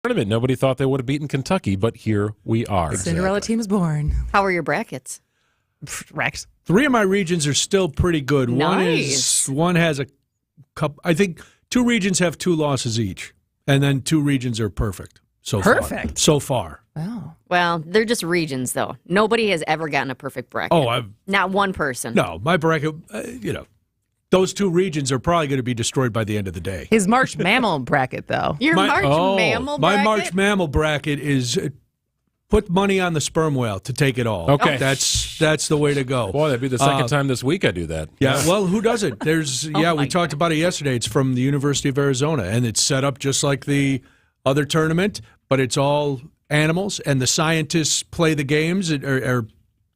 tournament. Nobody thought they would have beaten Kentucky, but here we are. Cinderella team is born. How are your brackets? Rex. 3 of my regions are still pretty good. Nice. One has a couple. I think 2 regions have 2 losses each, and then 2 regions are perfect. Perfect. So far. Oh. Well, they're just regions, though. Nobody has ever gotten a perfect bracket. Not one person. No, my bracket. Those 2 regions are probably going to be destroyed by the end of the day. His March mammal bracket, though. Your March mammal bracket? My March mammal bracket is put money on the sperm whale to take it all. Okay. That's the way to go. Boy, that'd be the second time this week I do that. Yeah, well, who doesn't? We talked about it yesterday. It's from the University of Arizona, and it's set up just like the other tournament, but it's all animals, and the scientists play the games or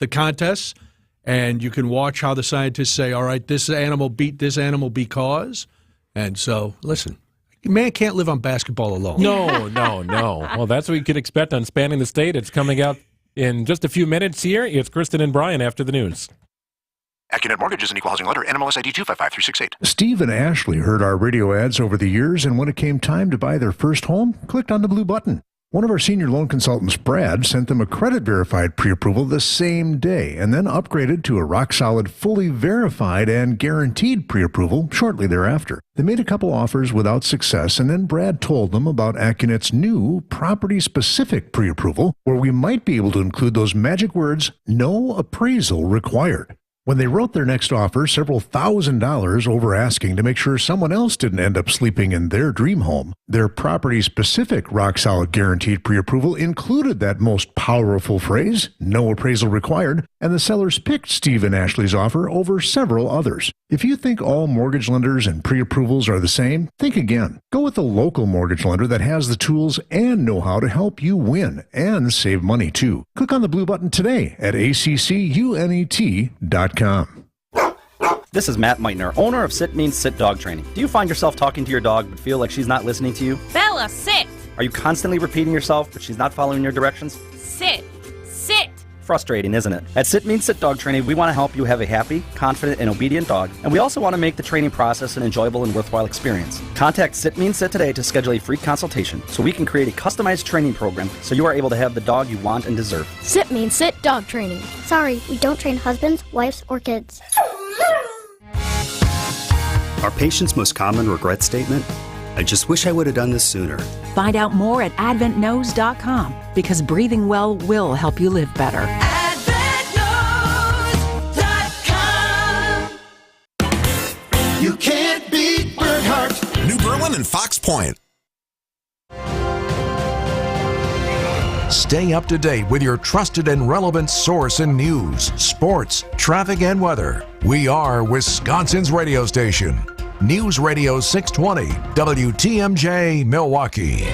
the contests, and you can watch how the scientists say, all right, this animal beat this animal because. And so, listen. Man can't live on basketball alone. No. Well, that's what you can expect on Spanning the State. It's coming out in just a few minutes here. It's Kristen and Brian after the news. AccuNet Mortgage is an equal housing lender. NMLS ID 255368. Steve and Ashley heard our radio ads over the years, and when it came time to buy their first home, clicked on the blue button. One of our senior loan consultants, Brad, sent them a credit-verified pre-approval the same day and then upgraded to a rock-solid, fully verified and guaranteed pre-approval shortly thereafter. They made a couple offers without success, and then Brad told them about AccuNet's new property-specific pre-approval, where we might be able to include those magic words, no appraisal required. When they wrote their next offer, several $1,000s over asking to make sure someone else didn't end up sleeping in their dream home, their property-specific rock-solid guaranteed pre-approval included that most powerful phrase, no appraisal required, and the sellers picked Steve and Ashley's offer over several others. If you think all mortgage lenders and pre-approvals are the same, think again. Go with a local mortgage lender that has the tools and know-how to help you win and save money, too. Click on the blue button today at accunet.com. This is Matt Meitner, owner of Sit Means Sit Dog Training. Do you find yourself talking to your dog but feel like she's not listening to you? Bella, sit! Are you constantly repeating yourself but she's not following your directions? Sit! Sit! Frustrating, isn't it? At Sit Means Sit Dog Training, we want to help you have a happy, confident, and obedient dog, and we also want to make the training process an enjoyable and worthwhile experience. Contact Sit Means Sit today to schedule a free consultation so we can create a customized training program so you are able to have the dog you want and deserve. Sit Means Sit Dog Training. Sorry, we don't train husbands, wives, or kids. Our patient's most common regret statement? I just wish I would have done this sooner. Find out more at AdventKnows.com because breathing well will help you live better. AdventKnows.com. You can't beat Bernhardt. New Berlin and Fox Point. Stay up to date with your trusted and relevant source in news, sports, traffic, and weather. We are Wisconsin's radio station. News Radio 620, WTMJ, Milwaukee.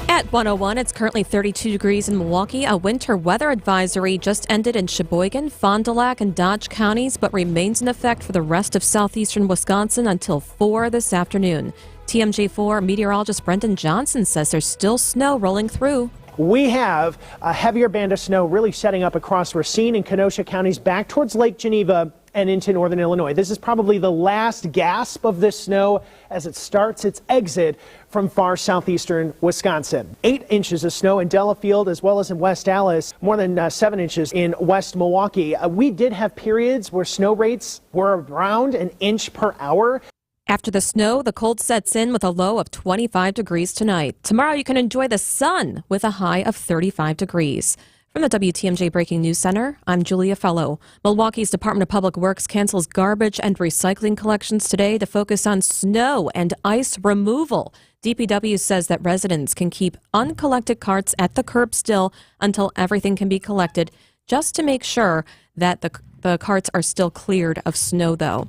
At 101, it's currently 32 degrees in Milwaukee. A winter weather advisory just ended in Sheboygan, Fond du Lac, and Dodge counties, but remains in effect for the rest of southeastern Wisconsin until 4 this afternoon. TMJ4 meteorologist Brendan Johnson says there's still snow rolling through. We have a heavier band of snow really setting up across Racine and Kenosha counties back towards Lake Geneva and into northern Illinois. This is probably the last gasp of this snow as it starts its exit from far southeastern Wisconsin. 8 inches of snow in Delafield as well as in West Allis, more than 7 inches in West Milwaukee. We did have periods where snow rates were around an inch per hour. After the snow, the cold sets in with a low of 25 degrees tonight. Tomorrow you can enjoy the sun with a high of 35 degrees. From the WTMJ Breaking News Center, I'm Julia Fellow. Milwaukee's Department of Public Works cancels garbage and recycling collections today to focus on snow and ice removal. DPW says that residents can keep uncollected carts at the curb still until everything can be collected, just to make sure that the carts are still cleared of snow, though.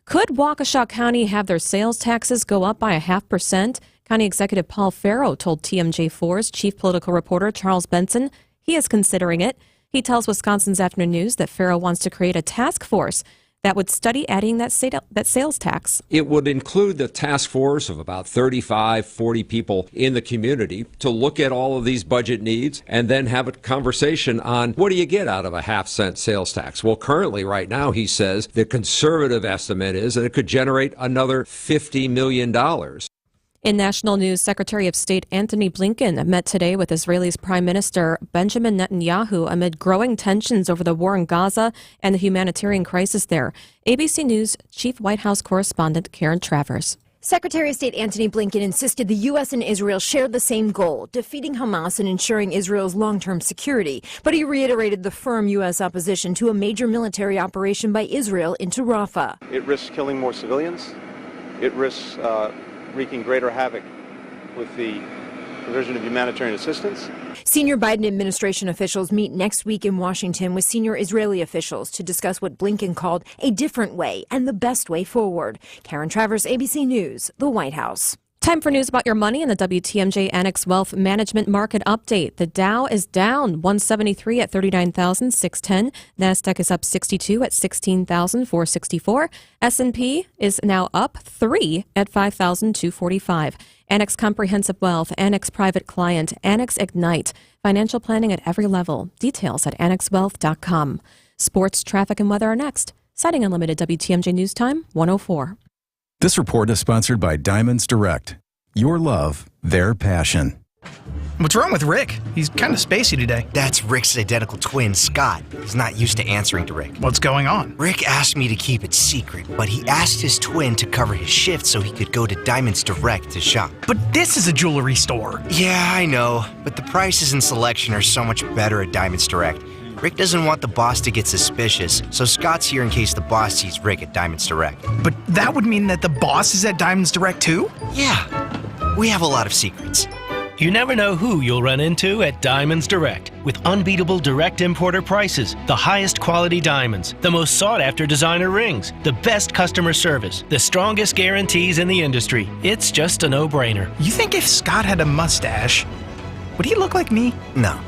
Could Waukesha County have their sales taxes go up by 0.5%? County Executive Paul Farrow told TMJ4's chief political reporter Charles Benson he is considering it. He tells Wisconsin's Afternoon News that Farrow wants to create a task force that would study adding that sales tax. It would include the task force of about 35, 40 people in the community to look at all of these budget needs and then have a conversation on what do you get out of a half-cent sales tax. Well, currently, right now, he says the conservative estimate is that it could generate another $50 million. In national news, Secretary of State Antony Blinken met today with Israel's Prime Minister Benjamin Netanyahu amid growing tensions over the war in Gaza and the humanitarian crisis there. ABC News Chief White House Correspondent Karen Travers. Secretary of State Antony Blinken insisted the U.S. and Israel shared the same goal, defeating Hamas and ensuring Israel's long-term security. But he reiterated the firm U.S. opposition to a major military operation by Israel into Rafah. It risks killing more civilians. It risks wreaking greater havoc with the provision of humanitarian assistance. Senior Biden administration officials meet next week in Washington with senior Israeli officials to discuss what Blinken called a different way and the best way forward. Karen Travers, ABC News, the White House. Time for news about your money and the WTMJ Annex Wealth Management Market Update. The Dow is down 173 at 39,610. NASDAQ is up 62 at 16,464. S&P is now up 3 at 5,245. Annex Comprehensive Wealth, Annex Private Client, Annex Ignite. Financial planning at every level. Details at annexwealth.com. Sports, traffic, and weather are next. Citing Unlimited WTMJ News Time, 104. This report is sponsored by Diamonds Direct. Your love, their passion. What's wrong with Rick? He's kind of spacey today. That's Rick's identical twin, Scott. He's not used to answering to Rick. What's going on? Rick asked me to keep it secret, but he asked his twin to cover his shift so he could go to Diamonds Direct to shop. But this is a jewelry store. Yeah, I know, but the prices and selection are so much better at Diamonds Direct. Rick doesn't want the boss to get suspicious, so Scott's here in case the boss sees Rick at Diamonds Direct. But that would mean that the boss is at Diamonds Direct too? Yeah, we have a lot of secrets. You never know who you'll run into at Diamonds Direct. With unbeatable direct importer prices, the highest quality diamonds, the most sought-after designer rings, the best customer service, the strongest guarantees in the industry. It's just a no-brainer. You think if Scott had a mustache, would he look like me? No.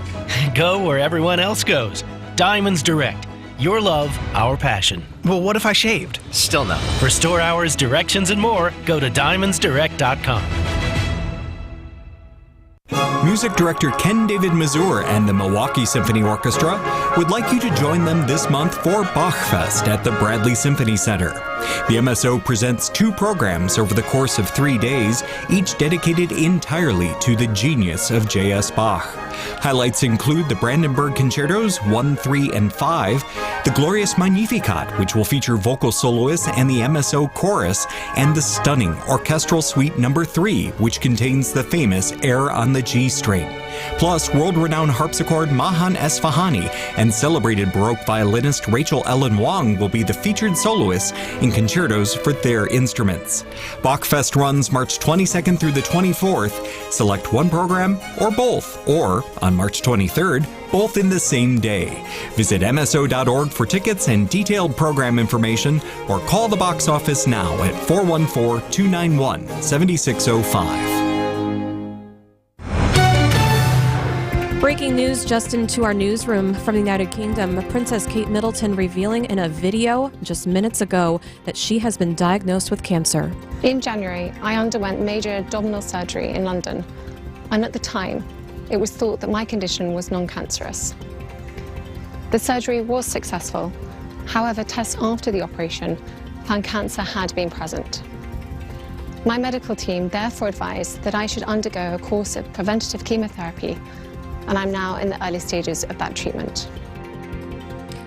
Go where everyone else goes. Diamonds Direct. Your love, our passion. Well, what if I shaved? Still no. For store hours, directions, and more, go to diamondsdirect.com. Music director Ken David Mazur and the Milwaukee Symphony Orchestra would like you to join them this month for Bachfest at the Bradley Symphony Center. The MSO presents 2 programs over the course of 3 days, each dedicated entirely to the genius of J.S. Bach. Highlights include the Brandenburg Concertos 1, 3, and 5, the Glorious Magnificat, which will feature vocal soloists and the MSO chorus, and the stunning Orchestral Suite No. 3, which contains the famous Air on the G string. Plus, world-renowned harpsichord Mahan Esfahani and celebrated Baroque violinist Rachel Ellen Wong will be the featured soloists in concertos for their instruments. Bachfest runs March 22nd through the 24th. Select one program or both, or on March 23rd, both in the same day. Visit MSO.org for tickets and detailed program information, or call the box office now at 414-291-7605. Breaking news just into our newsroom from the United Kingdom. Princess Kate Middleton revealing in a video just minutes ago that she has been diagnosed with cancer. In January, I underwent major abdominal surgery in London, and at the time, it was thought that my condition was non-cancerous. The surgery was successful. However, tests after the operation found cancer had been present. My medical team therefore advised that I should undergo a course of preventative chemotherapy, and I'm now in the early stages of that treatment.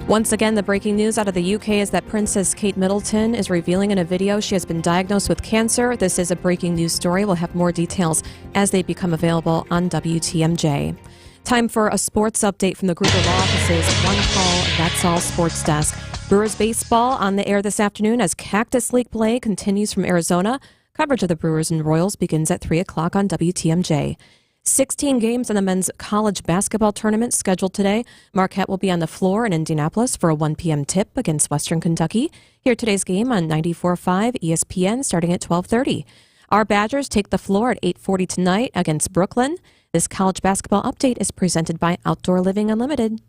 Once again, the breaking news out of the UK is that Princess Kate Middleton is revealing in a video she has been diagnosed with cancer. This is a breaking news story. We'll have more details as they become available on WTMJ. Time for a sports update from the Gruber Law Office's One Call, That's All Sports Desk. Brewers baseball on the air this afternoon as Cactus League play continues from Arizona. Coverage of the Brewers and Royals begins at 3 o'clock on WTMJ. 16 games in the men's college basketball tournament scheduled today. Marquette will be on the floor in Indianapolis for a 1 p.m. tip against Western Kentucky. Hear today's game on 94.5 ESPN starting at 12:30. Our Badgers take the floor at 8:40 tonight against Brooklyn. This college basketball update is presented by Outdoor Living Unlimited.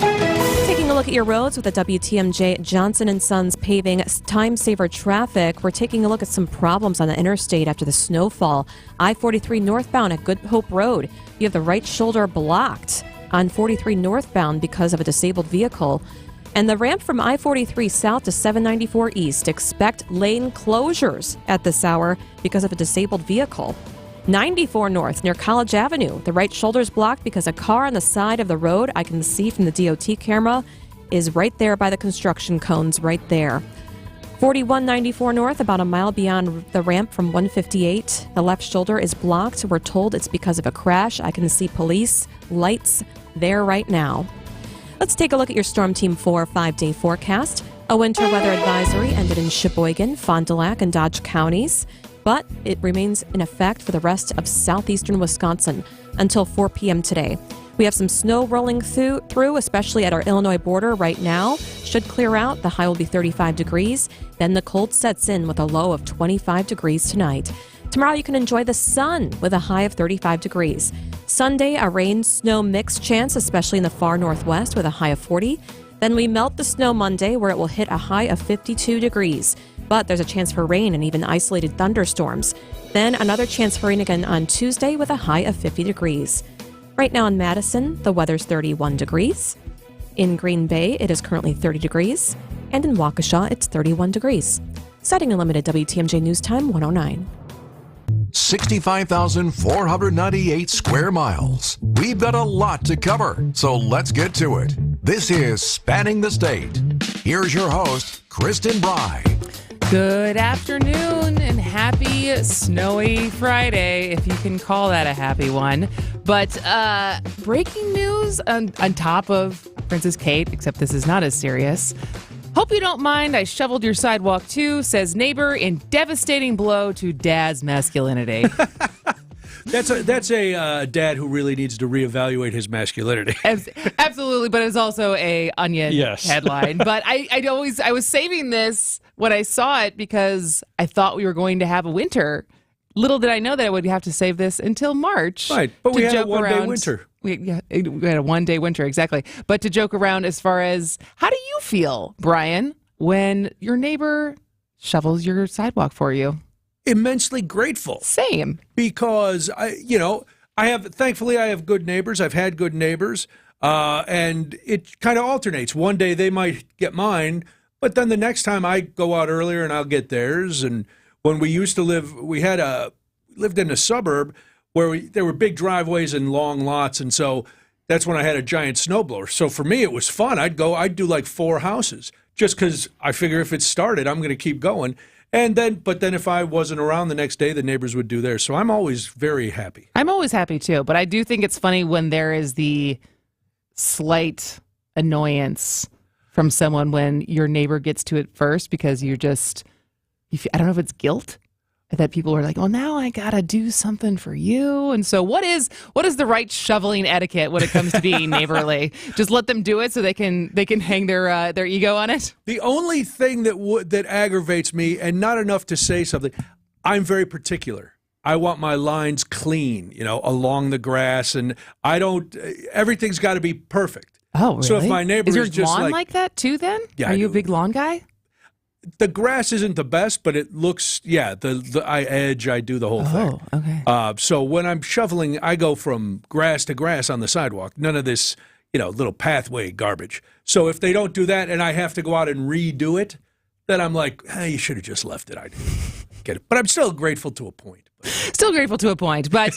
Taking a look at your roads with the WTMJ Johnson & Sons paving time saver traffic. We're taking a look at some problems on the interstate after the snowfall. I-43 northbound at Good Hope Road. You have the right shoulder blocked on 43 northbound because of a disabled vehicle. And the ramp from I-43 south to 794 east. Expect lane closures at this hour because of a disabled vehicle. 94 north near College Avenue. The right shoulder is blocked because a car on the side of the road, I can see from the DOT camera, is right there by the construction cones right there. 4194 north, about a mile beyond the ramp from 158. The left shoulder is blocked. We're told it's because of a crash. I can see police lights there right now. Let's take a look at your Storm Team 4 5-day forecast. A winter weather advisory ended in Sheboygan, Fond du Lac, and Dodge counties, but it remains in effect for the rest of southeastern Wisconsin until 4 p.m. today. We have some snow rolling through, especially at our Illinois border right now. Should clear out. The high will be 35 degrees. Then the cold sets in with a low of 25 degrees tonight. Tomorrow you can enjoy the sun with a high of 35 degrees. Sunday, a rain-snow mix chance, especially in the far northwest with a high of 40. Then we melt the snow Monday where it will hit a high of 52 degrees. But there's a chance for rain and even isolated thunderstorms. Then another chance for rain again on Tuesday with a high of 50 degrees. Right now in Madison, the weather's 31 degrees. In Green Bay, it is currently 30 degrees. And in Waukesha, it's 31 degrees. Setting a limited WTMJ News Time 109. 65,498 square miles. We've got a lot to cover, so let's get to it. This is Spanning the State. Here's your host, Kristen Bry. Good afternoon and happy snowy Friday, if you can call that a happy one. But breaking news on top of Princess Kate, except this is not as serious. Hope you don't mind, I shoveled your sidewalk too, says neighbor in devastating blow to dad's masculinity. That's a dad who really needs to reevaluate his masculinity. Absolutely, but it's also a Onion headline. But I was saving this when I saw it because I thought we were going to have a winter. Little did I know that I would have to save this until March. Right, but we had a one-day winter. We had a one-day winter, exactly. But to joke around as far as, how do you feel, Brian, when your neighbor shovels your sidewalk for you? Immensely grateful. Same. Because, thankfully I have good neighbors. I've had good neighbors. And it kind of alternates. One day they might get mine, but then the next time I go out earlier and I'll get theirs. And when we used to live, lived in a suburb where there were big driveways and long lots, and so that's when I had a giant snowblower. So for me, it was fun. I'd do like 4 houses just because I figure if it started, I'm going to keep going. But then if I wasn't around the next day, the neighbors would do theirs. So I'm always very happy. I'm always happy too, but I do think it's funny when there is the slight annoyance from someone when your neighbor gets to it first because I don't know if it's guilt that people are like, well, now I gotta do something for you. And so what is the right shoveling etiquette when it comes to being neighborly? Just let them do it so they can hang their ego on it. The only thing that aggravates me, and not enough to say something, I'm very particular. I want my lines clean, along the grass, and everything's got to be perfect. Oh, really? So if my neighbor is your just lawn like that too? Then yeah, are you a big lawn guy? The grass isn't the best, but it looks, I do the whole thing. Oh, okay. So when I'm shoveling, I go from grass to grass on the sidewalk. None of this, little pathway garbage. So if they don't do that and I have to go out and redo it, then I'm like, you should have just left it. I get it. But I'm still grateful to a point. Still grateful to a point. But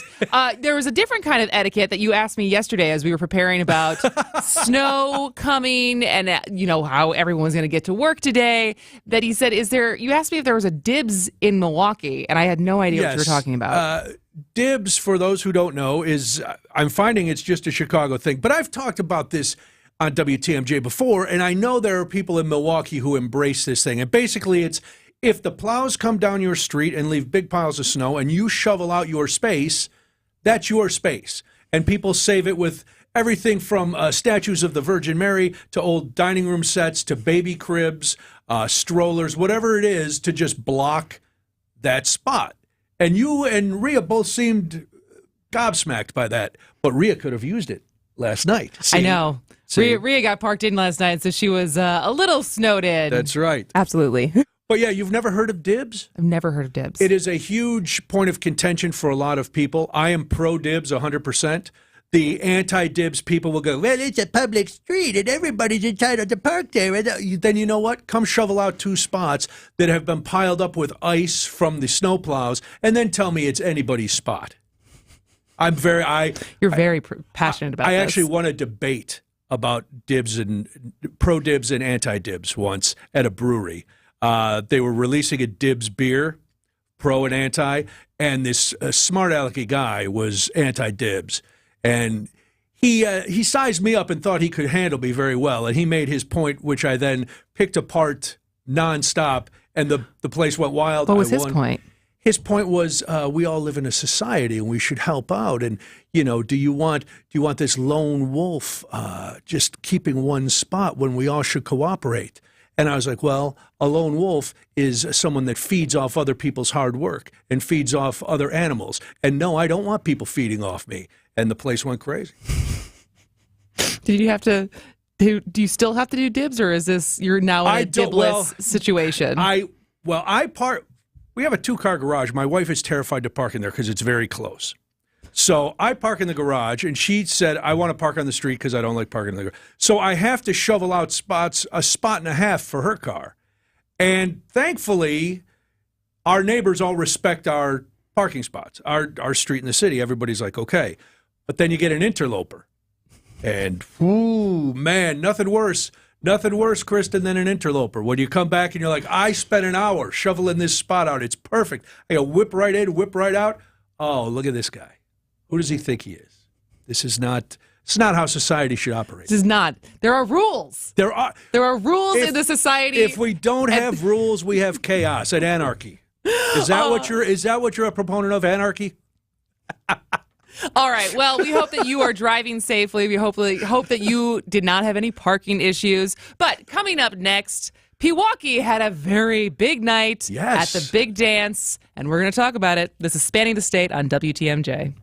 there was a different kind of etiquette that you asked me yesterday as we were preparing about snow coming and, how everyone was going to get to work today, that he said, you asked me if there was a dibs in Milwaukee, and I had no idea what you were talking about. Dibs, for those who don't know, I'm finding it's just a Chicago thing. But I've talked about this on WTMJ before, and I know there are people in Milwaukee who embrace this thing. And basically it's, if the plows come down your street and leave big piles of snow and you shovel out your space, that's your space. And people save it with everything from statues of the Virgin Mary to old dining room sets to baby cribs, strollers, whatever it is, to just block that spot. And you and Rhea both seemed gobsmacked by that, but Rhea could have used it. last night. I know. See? Rhea got parked in last night, so she was a little snowed in. That's right. Absolutely. But yeah, you've never heard of dibs? I've never heard of dibs. It is a huge point of contention for a lot of people. I am pro dibs 100%. The anti-dibs people will go, well, it's a public street and everybody's entitled to park there. And then you know what? Come shovel out 2 spots that have been piled up with ice from the snowplows and then tell me it's anybody's spot. You're very passionate about this. I actually won a debate about dibs and pro-dibs and anti-dibs once at a brewery. They were releasing a dibs beer, pro and anti, and this smart alecky guy was anti-dibs. And he sized me up and thought he could handle me very well. And he made his point, which I then picked apart nonstop, and the place went wild. What was his point? His point was we all live in a society and we should help out. And, do you want this lone wolf just keeping one spot when we all should cooperate? And I was like, well, a lone wolf is someone that feeds off other people's hard work and feeds off other animals. And no, I don't want people feeding off me. And the place went crazy. Did you have to? Do you still have to do dibs, or is this you're now in a dibless situation? We have a 2-car garage. My wife is terrified to park in there because it's very close. So I park in the garage, and she said, I want to park on the street because I don't like parking in the garage. So I have to shovel out a spot and a half for her car. And thankfully, our neighbors all respect our parking spots, our street in the city. Everybody's like, okay. But then you get an interloper. And, ooh, man, nothing worse, Kristen, than an interloper. When you come back and you're like, I spent an hour shoveling this spot out. It's perfect. I go whip right in, whip right out. Oh, look at this guy. Who does he think he is? It's not how society should operate. This is not. There are rules. There are rules in the society. If we don't have rules, we have chaos and anarchy. Is that what you're a proponent of, anarchy? All right. Well, we hope that you are driving safely. We hope that you did not have any parking issues. But coming up next, Pewaukee had a very big night at the big dance, and we're going to talk about it. This is Spanning the State on WTMJ.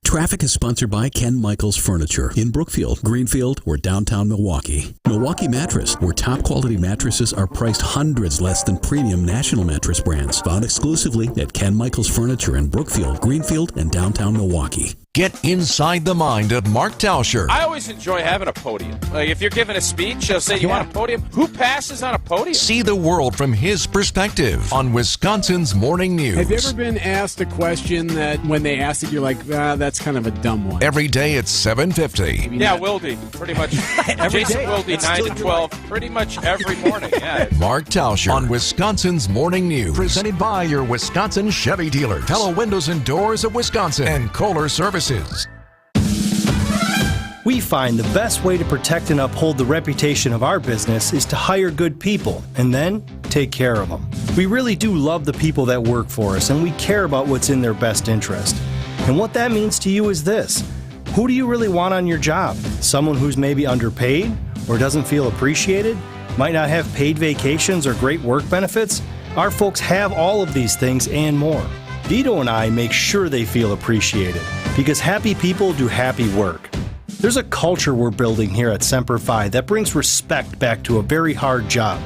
Traffic is sponsored by Ken Michaels Furniture in Brookfield, Greenfield, or downtown Milwaukee. Milwaukee Mattress, where top quality mattresses are priced hundreds less than premium national mattress brands. Found exclusively at Ken Michaels Furniture in Brookfield, Greenfield, and downtown Milwaukee. Get inside the mind of Mark Tauscher. I always enjoy having a podium. Like if you're giving a speech, they'll say, you want a podium? Who passes on a podium? See the world from his perspective on Wisconsin's Morning News. Have you ever been asked a question that when they asked it, you're like, that's kind of a dumb one? Every day at 7:50. Yeah, Wildy. Pretty much. Jason Wildy, 9 to 12. Pretty much every morning. Yeah. Mark Tauscher on Wisconsin's Morning News. Presented by your Wisconsin Chevy dealers. Hello Windows and Doors of Wisconsin and Kohler Services. We find the best way to protect and uphold the reputation of our business is to hire good people and then take care of them. We really do love the people that work for us, and we care about what's in their best interest. And what that means to you is this: who do you really want on your job? Someone who's maybe underpaid or doesn't feel appreciated, might not have paid vacations or great work benefits? Our folks have all of these things and more. Vito and I make sure they feel appreciated, because happy people do happy work. There's a culture we're building here at Semper Fi that brings respect back to a very hard job.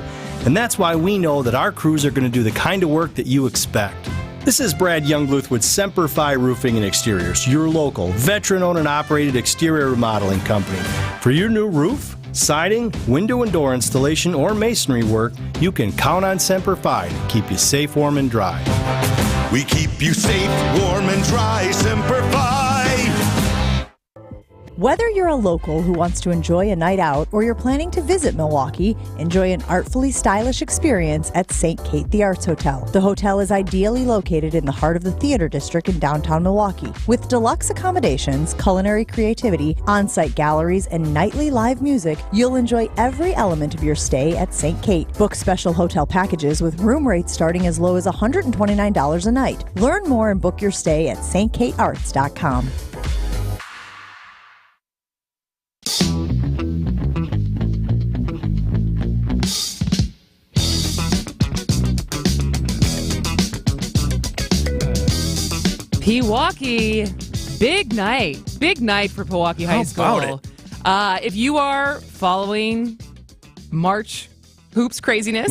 And that's why we know that our crews are going to do the kind of work that you expect. This is Brad Youngluth with Semper Fi Roofing and Exteriors, your local, veteran-owned and operated exterior remodeling company. For your new roof, siding, window and door installation, or masonry work, you can count on Semper Fi to keep you safe, warm, and dry. We keep you safe, warm, and dry. Semper Fi. Whether you're a local who wants to enjoy a night out or you're planning to visit Milwaukee, enjoy an artfully stylish experience at St. Kate the Arts Hotel. The hotel is ideally located in the heart of the theater district in downtown Milwaukee. With deluxe accommodations, culinary creativity, on-site galleries, and nightly live music, you'll enjoy every element of your stay at St. Kate. Book special hotel packages with room rates starting as low as $129 a night. Learn more and book your stay at stkatearts.com. Pewaukee Big night for Pewaukee High School. How about If you are following March Hoops craziness,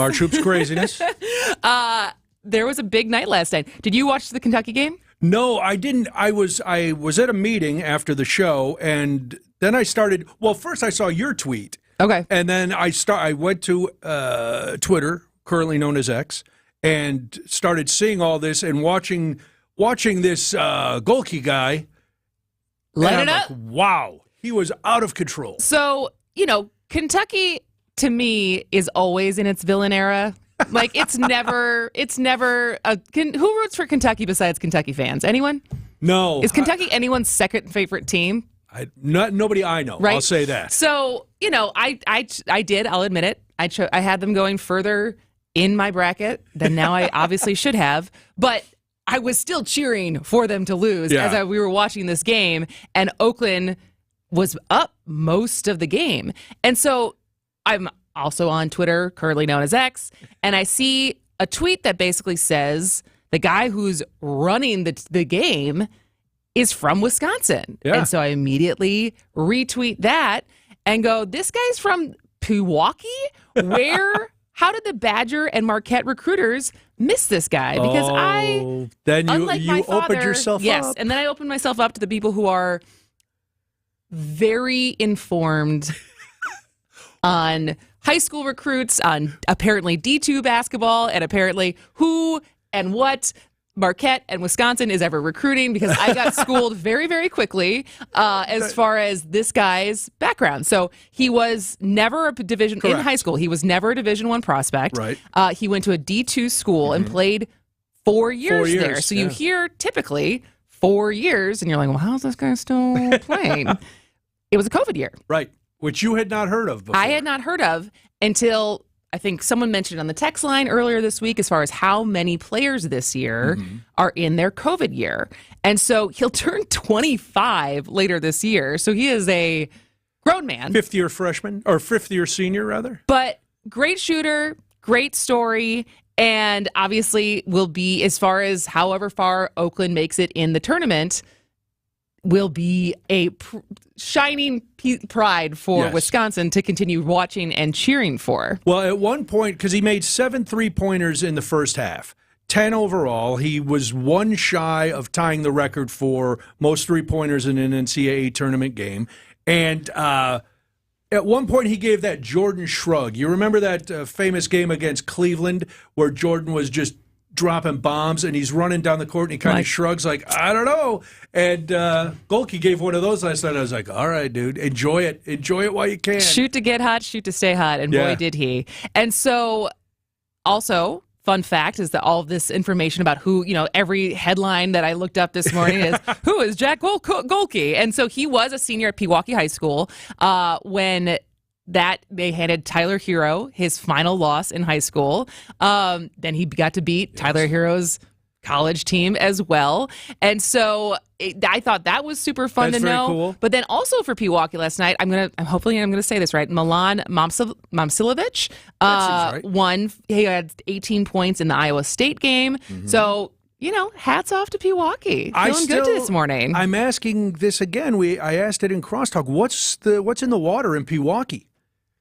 there was a big night last night. Did you watch the Kentucky game? No, I didn't. I was at a meeting after the show, and then I started. Well, first I saw your tweet. Okay. And then I went to Twitter, currently known as X, and started seeing all this and watching this Golke guy. Light it up. Like, wow, he was out of control. So, Kentucky to me is always in its villain era. Like it's never who roots for Kentucky besides Kentucky fans? Anyone? No. Is Kentucky anyone's second favorite team? Nobody I know. Right? I'll say that. So, I did, I'll admit it. I had them going further in my bracket than now I obviously should have, but I was still cheering for them to lose as we were watching this game, and Oakland was up most of the game. And so I'm also on Twitter, currently known as X, and I see a tweet that basically says the guy who's running the game is from Wisconsin. Yeah. And so I immediately retweet that and go, this guy's from Pewaukee? How did the Badger and Marquette recruiters miss this guy? Because then unlike my you father, opened yourself up. and then I opened myself up to the people who are very informed on high school recruits, on apparently D2 basketball, and apparently who and what Marquette and Wisconsin is ever recruiting, because I got schooled very, very quickly as far as this guy's background. So he was never a division in high school. He was never a Division I prospect. Right. He went to a D2 school and played 4 years there. So you hear typically 4 years, and you're like, well, how's this guy still playing? It was a COVID year. Right. Which you had not heard of before. I had not heard of until I think someone mentioned on the text line earlier this week as far as how many players this year are in their COVID year. And so he'll turn 25 later this year. So he is a grown man. Fifth-year freshman, or fifth-year senior, rather. But great shooter, great story, and obviously will be, as far as however far Oakland makes it in the tournament, will be a shining pride for Wisconsin to continue watching and cheering for. Well, at one point, because he made 7 3-pointers in the first half, 10 overall, he was one shy of tying the record for most 3-pointers in an NCAA tournament game. And at one point, he gave that Jordan shrug. You remember that famous game against Cleveland where Jordan was just dropping bombs and he's running down the court and he kind of shrugs like, I don't know. And Golke gave one of those last night. I was like, all right, dude, enjoy it. Enjoy it while you can. Shoot to get hot, shoot to stay hot. And boy, did he. And so also, fun fact is that all of this information about who, every headline that I looked up this morning is, who is Jack Golke? And so he was a senior at Pewaukee High School when they handed Tyler Hero his final loss in high school. Then he got to beat Tyler Hero's college team as well. And so I thought that was super fun to know. Cool. But then also for Pewaukee last night, I'm gonna say this right. Milan Momcilovic won. He had 18 points in the Iowa State game. So hats off to Pewaukee. Feeling good this morning. I'm asking this again. I asked it in Crosstalk. What's in the water in Pewaukee?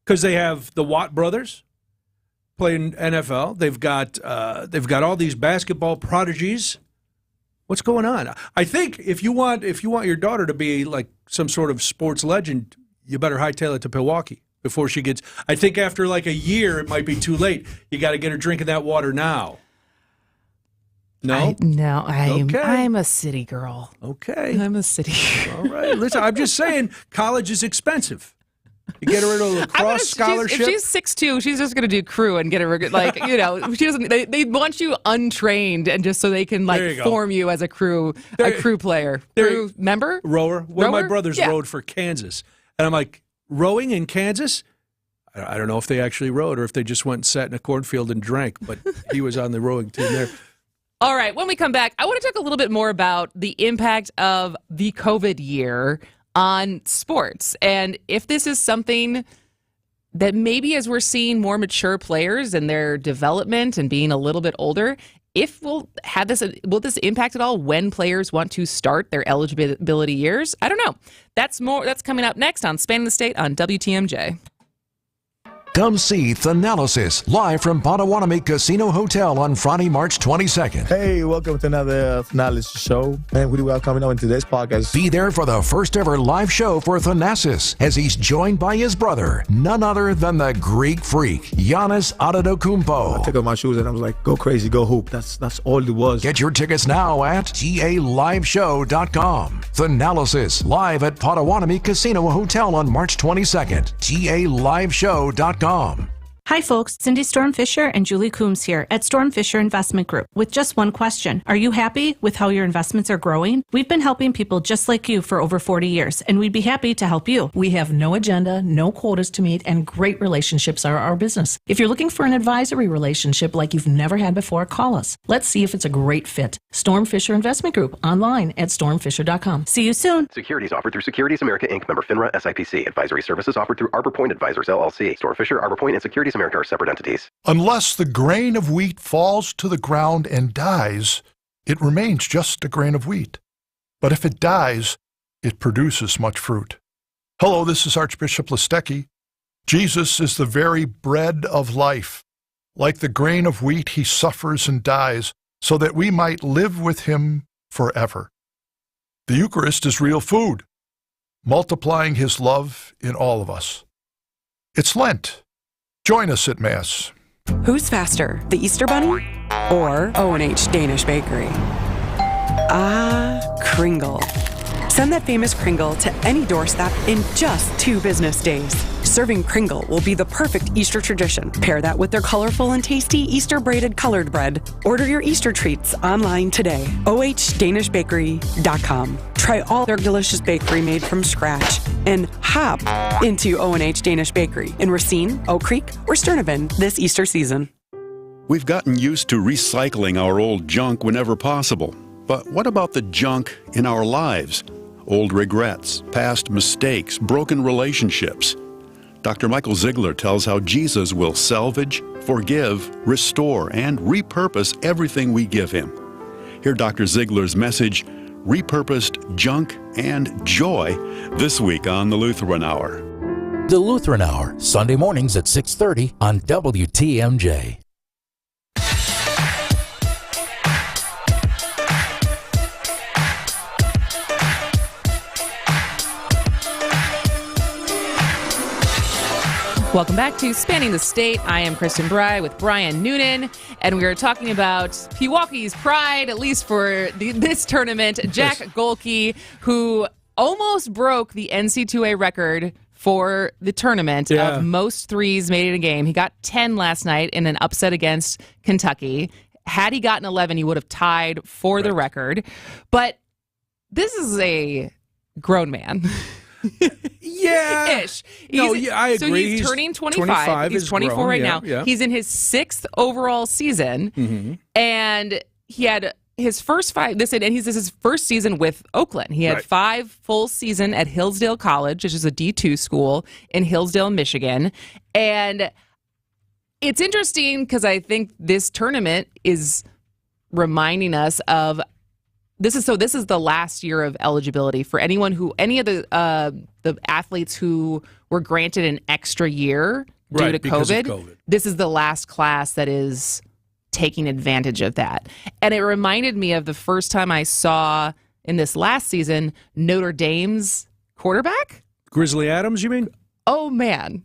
Because they have the Watt brothers playing NFL. They've got all these basketball prodigies. What's going on? I think if you want your daughter to be like some sort of sports legend, you better hightail it to Pewaukee before she gets. I think after like a year, it might be too late. You got to get her drinking that water now. No? I'm a city girl. Okay. I'm a city girl. All right. Listen, I'm just saying college is expensive. You get her into a lacrosse scholarship. If she's 6'2", she's just going to do crew and get her, she doesn't. They want you untrained and just so they can form you as a crew player, crew member, rower. One of my brothers rowed for Kansas, and I'm like, rowing in Kansas? I don't know if they actually rowed or if they just went and sat in a cornfield and drank, but he was on the rowing team there. All right, when we come back, I want to talk a little bit more about the impact of the COVID year on sports. And if this is something that maybe as we're seeing more mature players and their development and being a little bit older, if we'll have this, will this impact at all when players want to start their eligibility years? I don't know. That's coming up next on Spanning the State on WTMJ. Come see Thanalysis live from Potawatomi Casino Hotel on Friday, March 22nd. Hey, welcome to another Thanalysis show. And we do well coming on in today's podcast. Be there for the first ever live show for Thanasis as he's joined by his brother, none other than the Greek freak, Giannis Antetokounmpo. I took off my shoes and I was like, go crazy, go hoop. That's all it was. Get your tickets now at GALiveshow.com. Thanalysis live at Potawatomi Casino Hotel on March 22nd. GALiveshow.com. Hi folks, Cindy Storm Fisher and Julie Coombs here at Storm Fisher Investment Group with just one question. Are you happy with how your investments are growing? We've been helping people just like you for over 40 years, and we'd be happy to help you. We have no agenda, no quotas to meet, and great relationships are our business. If you're looking for an advisory relationship like you've never had before, call us. Let's see if it's a great fit. Storm Fisher Investment Group, online at stormfisher.com. See you soon. Securities offered through Securities America Inc., member FINRA SIPC. Advisory services offered through Arbor Point Advisors LLC. Storm Fisher, Arbor Point, and Securities America are separate entities. Unless the grain of wheat falls to the ground and dies, it remains just a grain of wheat. But if it dies, it produces much fruit. Hello, this is Archbishop Listecki. Jesus is the very bread of life. Like the grain of wheat, he suffers and dies so that we might live with him forever. The Eucharist is real food, multiplying his love in all of us. It's Lent. Join us at Mass. Who's faster, the Easter Bunny or O&H Danish Bakery? Ah, Kringle. Send that famous Kringle to any doorstep in just 2 business days. Serving Kringle will be the perfect Easter tradition. Pair that with their colorful and tasty Easter braided colored bread. Order your Easter treats online today. OHDanishBakery.com. Try all their delicious bakery made from scratch and hop into O&H Danish Bakery in Racine, Oak Creek, or Sturtevant this Easter season. We've gotten used to recycling our old junk whenever possible. But what about the junk in our lives? Old regrets, past mistakes, broken relationships. Dr. Michael Ziegler tells how Jesus will salvage, forgive, restore, and repurpose everything we give him. Hear Dr. Ziegler's message, Repurposed Junk and Joy, this week on the Lutheran Hour. The Lutheran Hour, Sunday mornings at 6:30 on WTMJ. Welcome back to Spanning the State. I am Kristen Bry with Brian Noonan, and we are talking about Pewaukee pride, at least for this tournament. Jack Golke, who almost broke the NC2A record for the tournament of most threes made in a game. He got 10 last night in an upset against Kentucky. Had he gotten 11, he would have tied for the record. But this is a grown man. Ish. I agree. So he's turning 25. He's 24 grown, right now. Yeah. He's in his 6th overall season, and he had his first 5. This is his first season with Oakland. He had 5 full season at Hillsdale College, which is a D2 school in Hillsdale, Michigan, and it's interesting because I think this tournament is reminding us of. This is the last year of eligibility for any of the athletes who were granted an extra year due to COVID. This is the last class that is taking advantage of that. And it reminded me of the first time I saw in this last season Notre Dame's quarterback. Grizzly Adams, you mean? Oh, man.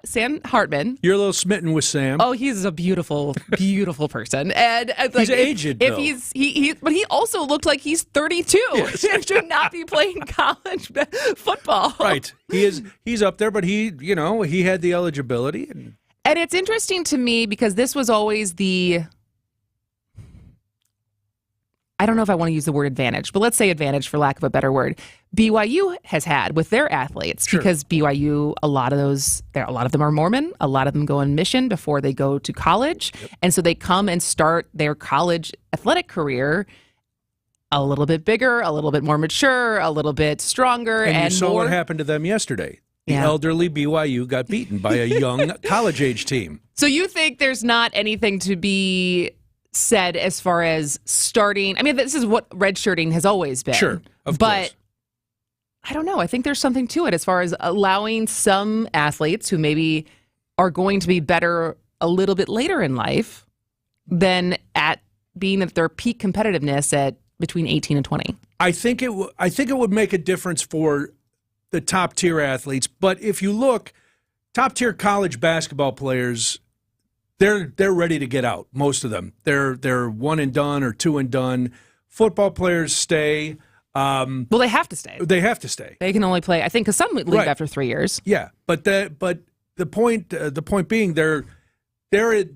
Sam Hartman. You're a little smitten with Sam. Oh, he's a beautiful, beautiful person, and he's aged. If but he also looked like he's 32. Yes. He should not be playing college football. Right. He's up there, but he had the eligibility. And it's interesting to me because this was always I don't know if I want to use the word advantage, but let's say advantage for lack of a better word. BYU has had with their athletes because BYU, a lot of them are Mormon, a lot of them go on mission before they go to college. And so they come and start their college athletic career a little bit bigger, a little bit more mature, a little bit stronger. And you saw what happened to them yesterday. The elderly BYU got beaten by a young college-age team. So you think there's not anything to be said as far as starting. I mean, this is what redshirting has always been. Sure, of but course. I don't know. I think there's something to it as far as allowing some athletes who maybe are going to be better a little bit later in life than at being at their peak competitiveness at between 18 and 20. I think it would make a difference for the top tier athletes. But if you look, top tier college basketball players, they're ready to get out. Most of them, they're one and done or two and done. Football players stay. Well, they have to stay. They have to stay. They can only play. I think because some leave Right. after 3 years. Yeah, but the point being, they're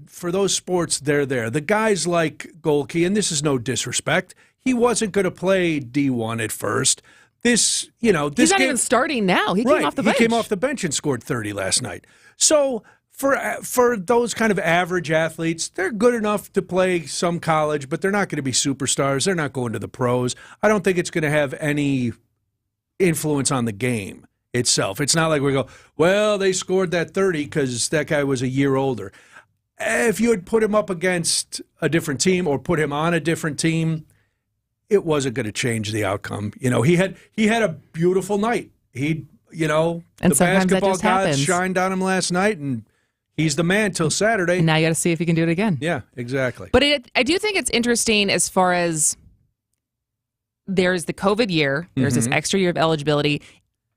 for those sports. They're there. The guys like Golke, and this is no disrespect. He wasn't going to play D1 at first. He's not even starting now. He came off the bench. He came off the bench and scored 30 last night. So for those kind of average athletes, they're good enough to play some college, but they're not going to be superstars. They're not going to the pros. I don't think it's going to have any influence on the game itself. It's not like we go, well, they scored that 30 because that guy was a year older. If you had put him up against a different team or put him on a different team, it wasn't going to change the outcome. He had a beautiful night. And the sometimes that basketball just gods happens. shined on him last night, and he's the man till Saturday. And now you got to see if he can do it again. Yeah, exactly. But I do think it's interesting as far as there's the COVID year, there's this extra year of eligibility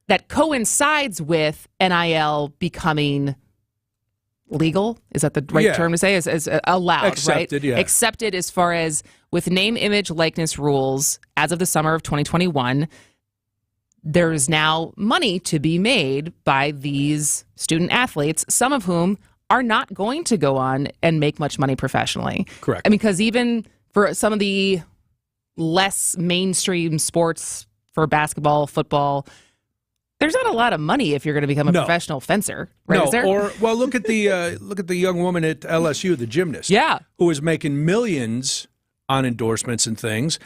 that coincides with NIL becoming legal. Is that the right term to say? Is allowed, Accepted, right? yeah. Accepted as far as with name, image, likeness rules as of the summer of 2021, there is now money to be made by these student athletes, some of whom are not going to go on and make much money professionally. Correct. I mean, because even for some of the less mainstream sports for basketball, football, there's not a lot of money if you're going to become a professional fencer, right? No, Is there? look at the young woman at LSU, the gymnast, who is making millions on endorsements and things.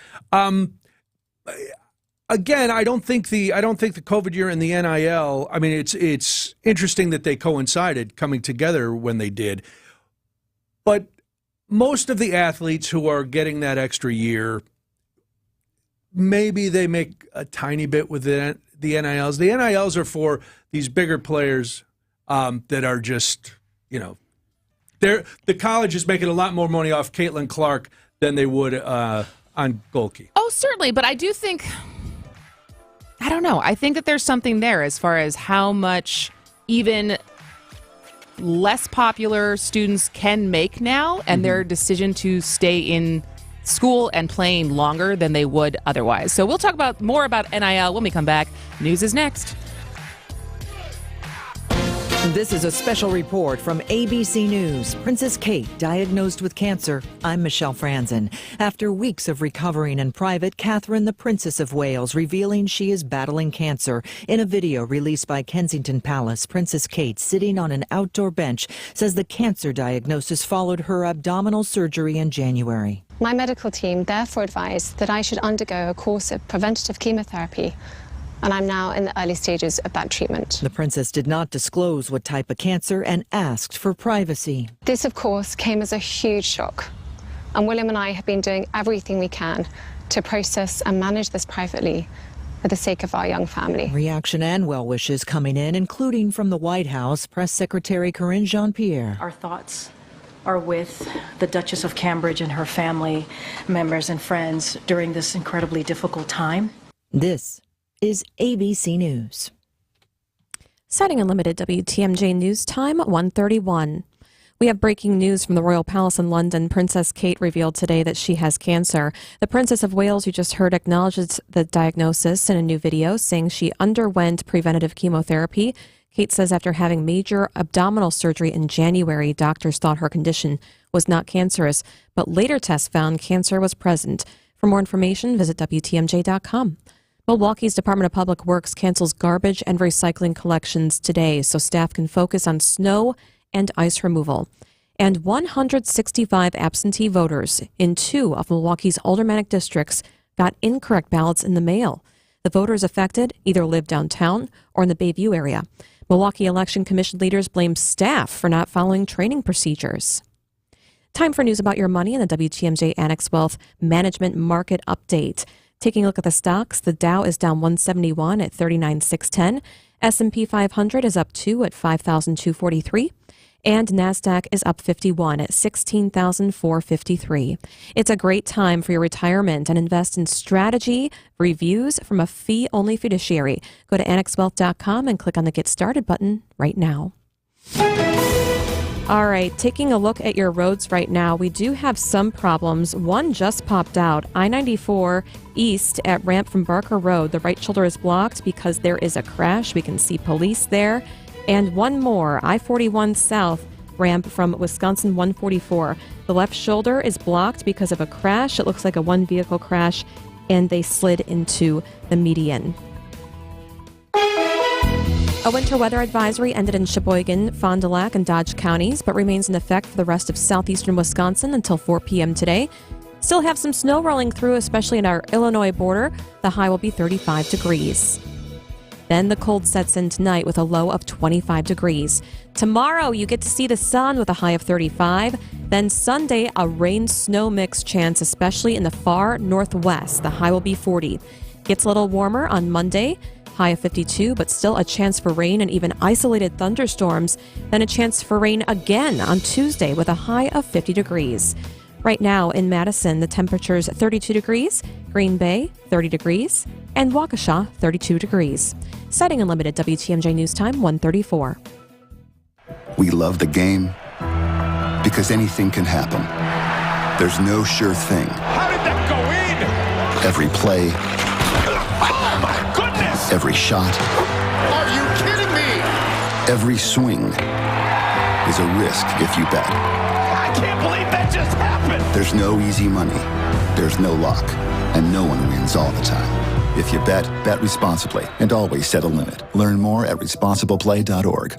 Again, I don't think the COVID year and the NIL. I mean, it's interesting that they coincided coming together when they did, but most of the athletes who are getting that extra year, maybe they make a tiny bit with the NILs. The NILs are for these bigger players that are just, the college is making a lot more money off Caitlin Clark than they would on Golke. Oh, certainly. But I do think, I don't know. I think that there's something there as far as how much even less popular students can make now and their decision to stay in school and playing longer than they would otherwise. So we'll talk more about NIL when we come back. News is next. This is a special report from ABC News. Princess Kate diagnosed with cancer. I'm Michelle Franzen. After weeks of recovering in private, Catherine, the Princess of Wales, revealing she is battling cancer. In a video released by Kensington Palace, Princess Kate, sitting on an outdoor bench, says the cancer diagnosis followed her abdominal surgery in January. My medical team therefore advised that I should undergo a course of preventative chemotherapy, and I'm now in the early stages of that treatment. The princess did not disclose what type of cancer and asked for privacy. This, of course, came as a huge shock, and William and I have been doing everything we can to process and manage this privately for the sake of our young family. Reaction and well wishes coming in, including from the White House, Press Secretary Karine Jean-Pierre. Our thoughts are with the Duchess of Cambridge and her family members and friends during this incredibly difficult time. This is ABC News. Citing Unlimited WTMJ News Time, 1:31. We have breaking news from the Royal Palace in London. Princess Kate revealed today that she has cancer. The Princess of Wales, you just heard, acknowledges the diagnosis in a new video, saying she underwent preventative chemotherapy. Kate says after having major abdominal surgery in January, doctors thought her condition was not cancerous, but later tests found cancer was present. For more information, visit WTMJ.com. Milwaukee's Department of Public Works cancels garbage and recycling collections today so staff can focus on snow and ice removal. And 165 absentee voters in 2 of Milwaukee's aldermanic districts got incorrect ballots in the mail. The voters affected either live downtown or in the Bayview area. Milwaukee Election Commission leaders blame staff for not following training procedures. Time for news about your money and the WTMJ Annex Wealth Management Market Update. Taking a look at the stocks, the Dow is down 171 at 39,610. S&P 500 is up 2 at 5,243. And NASDAQ is up 51 at 16,453. It's a great time for your retirement and invest in strategy reviews from a fee-only fiduciary. Go to annexwealth.com and click on the Get Started button right now. All right, taking a look at your roads right now, we do have some problems. One just popped out. I-94 east at ramp from Barker Road. The right shoulder is blocked because there is a crash. We can see police there. And one more, I-41 south ramp from Wisconsin 144. The left shoulder is blocked because of a crash. It looks like a one-vehicle crash, and they slid into the median. A winter weather advisory ended in Sheboygan, Fond du Lac, and Dodge counties, but remains in effect for the rest of southeastern Wisconsin until 4 p.m. today. Still have some snow rolling through, especially in our Illinois border. The high will be 35 degrees. Then the cold sets in tonight with a low of 25 degrees. Tomorrow, you get to see the sun with a high of 35. Then Sunday, a rain-snow mix chance, especially in the far northwest. The high will be 40. Gets a little warmer on Monday. High of 52, but still a chance for rain and even isolated thunderstorms. Then a chance for rain again on Tuesday with a high of 50 degrees. Right now in Madison, the temperature is 32 degrees, Green Bay 30 degrees, and Waukesha 32 degrees. Citing Unlimited WTMJ News Time 1:34. We love the game because anything can happen. There's no sure thing. How did that go in? Every play, Oh my goodness! every shot, Are you kidding me? every swing is a risk if you bet. I can't believe that just happened! There's no easy money. There's no luck. And no one wins all the time. If you bet, bet responsibly and always set a limit. Learn more at responsibleplay.org.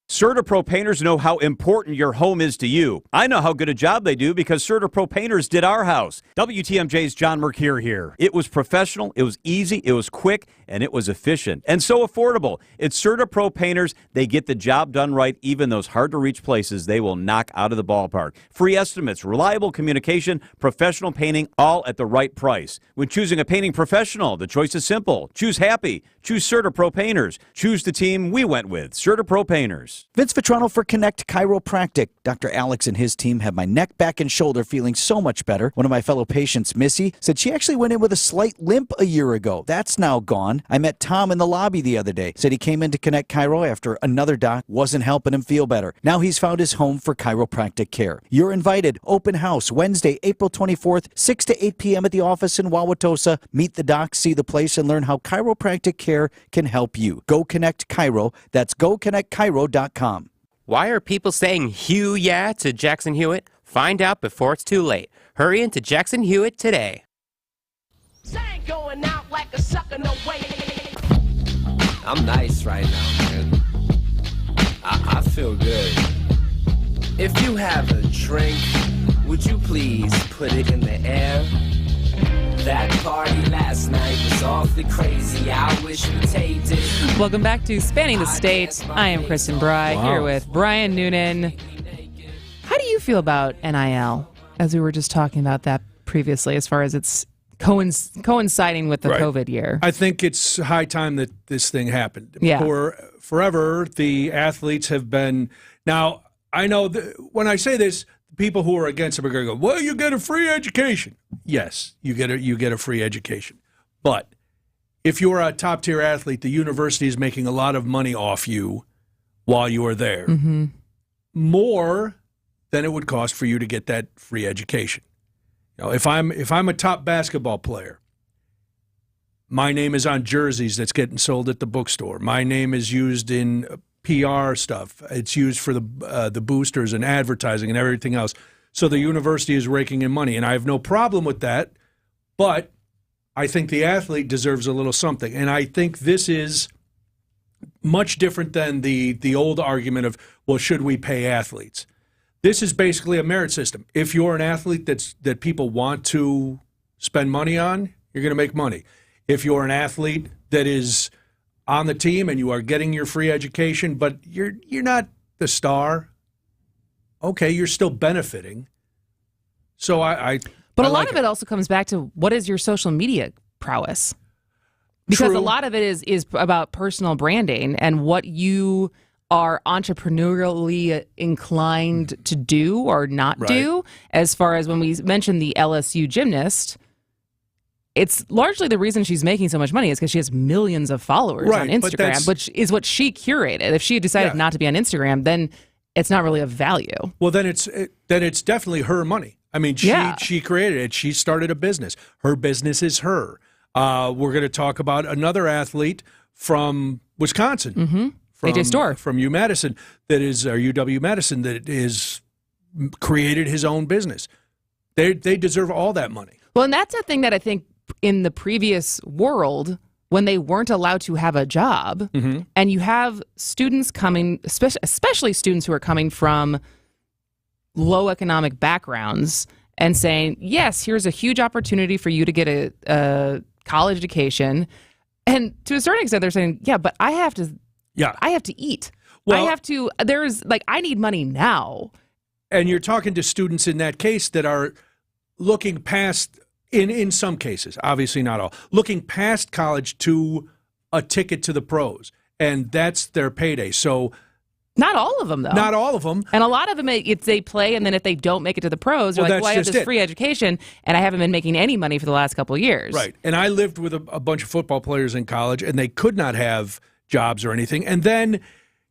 CertaPro painters know how important your home is to you. I know how good a job they do because CertaPro painters did our house. WTMJ's John Mercure here. It was professional, it was easy, it was quick, and it was efficient. And so affordable. It's CertaPro painters. They get the job done right, even those hard-to-reach places they will knock out of the ballpark. Free estimates, reliable communication, professional painting, all at the right price. When choosing a painting professional, the choice is simple. Choose happy. Choose CertaPro painters. Choose the team we went with, CertaPro painters. Vince Vitrano for Connect Chiropractic. Dr. Alex and his team have my neck, back, and shoulder feeling so much better. One of my fellow patients, Missy, said she actually went in with a slight limp a year ago. That's now gone. I met Tom in the lobby the other day. Said he came in to Connect Chiro after another doc wasn't helping him feel better. Now he's found his home for chiropractic care. You're invited. Open house Wednesday, April 24th, 6 to 8 p.m. at the office in Wauwatosa. Meet the doc, see the place, and learn how chiropractic care can help you. Go Connect Chiro. That's goconnectchiro.com. Why are people saying "Hew yeah" to Jackson Hewitt? Find out before it's too late. Hurry into Jackson Hewitt today. Going out like a sucker, no way. I'm nice right now, man. I feel good. If you have a drink, would you please put it in the air? That party last night was awfully crazy. I wish we taped it. Welcome back to Spanning the State. I am Kristen Bry here with Brian Noonan. How do you feel about NIL? As we were just talking about that previously, as far as it's coinciding with the COVID year. I think it's high time that this thing happened. Yeah. For forever, the athletes have been. Now, I know when I say this, people who are against it are going to go, well, you get a free education. Yes, you get a free education. But if you're a top-tier athlete, the university is making a lot of money off you while you are there. Mm-hmm. More than it would cost for you to get that free education. You know, if I'm a top basketball player, my name is on jerseys that's getting sold at the bookstore. My name is used in PR stuff. It's used for the boosters and advertising and everything else. So the university is raking in money, and I have no problem with that. But I think the athlete deserves a little something, and I think this is much different than the old argument of, well, should we pay athletes? This is basically a merit system. If you're an athlete that people want to spend money on, you're going to make money. If you're an athlete that is on the team and you are getting your free education, but you're not the star, okay, you're still benefiting. So But I a lot like of it also comes back to what is your social media prowess? Because True. a lot of it is about personal branding and what you are entrepreneurially inclined to do or not do. As far as when we mentioned the LSU gymnast, it's largely the reason she's making so much money is because she has millions of followers on Instagram, which is what she curated. If she had decided not to be on Instagram, then it's not really of value. Well, then it's definitely her money. I mean, she created it. She started a business. Her business is her. We're going to talk about another athlete from Wisconsin, from AJ Storr, from UMadison, that is, or UW-Madison, that is created his own business. They deserve all that money. Well, and that's a thing that I think in the previous world, when they weren't allowed to have a job, and you have students coming, especially students who are coming from low economic backgrounds, and saying, yes, here's a huge opportunity for you to get a college education. And to a certain extent, they're saying, yeah, but I have to eat. Well, I need money now. And you're talking to students in that case that are looking past, in some cases, obviously not all, looking past college to a ticket to the pros. And that's their payday. So not all of them, though. Not all of them. And a lot of them, if they play, and then if they don't make it to the pros, they're like, well, I have this free education, and I haven't been making any money for the last couple of years. Right. And I lived with a bunch of football players in college, and they could not have jobs or anything. And then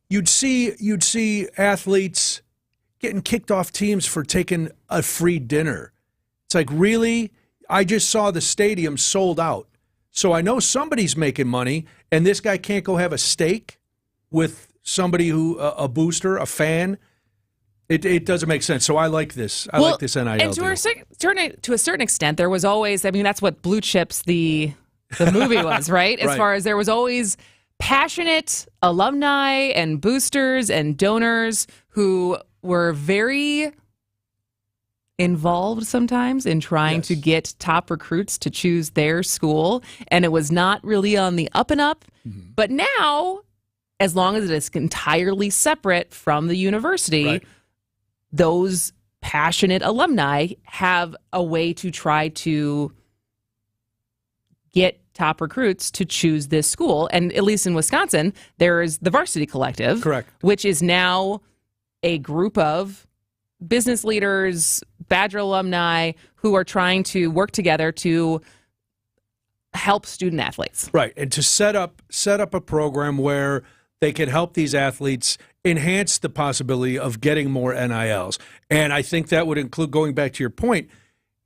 you'd see athletes getting kicked off teams for taking a free dinner. It's like, really? I just saw the stadium sold out. So I know somebody's making money, and this guy can't go have a steak with somebody who, a booster, a fan. It doesn't make sense. So I like this. I like this NIL and to a certain extent, there was always, I mean, that's what Blue Chips, the movie was, right? As far as there was always passionate alumni and boosters and donors who were very involved sometimes in trying to get top recruits to choose their school. And it was not really on the up and up. But now, as long as it is entirely separate from the university, those passionate alumni have a way to try to get top recruits to choose this school. And at least in Wisconsin, there is the Varsity Collective, which is now a group of business leaders, Badger alumni, who are trying to work together to help student athletes. Right. And to set up a program where they can help these athletes enhance the possibility of getting more NILs. And I think that would include, going back to your point,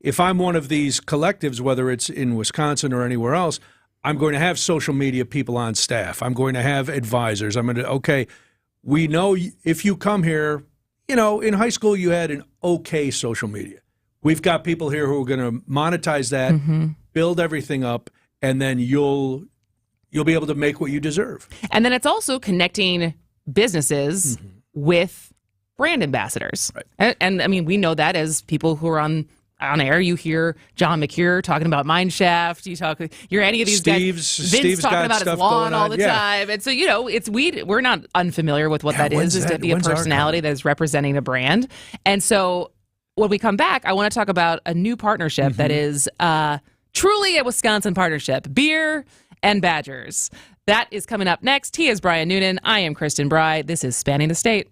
if I'm one of these collectives, whether it's in Wisconsin or anywhere else, I'm going to have social media people on staff. I'm going to have advisors. I'm going to, okay, we know if you come here, you know, in high school you had an okay social media. We've got people here who are going to monetize that, build everything up, and then you'll be able to make what you deserve. And then it's also connecting businesses with brand ambassadors. And I mean, we know that as people who are on air. You hear John McCure talking about Mineshaft. You're any of these guys. Vince talking about his lawn all the time. And so, you know, we're not unfamiliar with what that is to be a personality that is representing a brand. And so when we come back, I want to talk about a new partnership that is truly a Wisconsin partnership, beer and Badgers. That is coming up next. He is Brian Noonan. I am Kristen Bry. This is Spanning the State.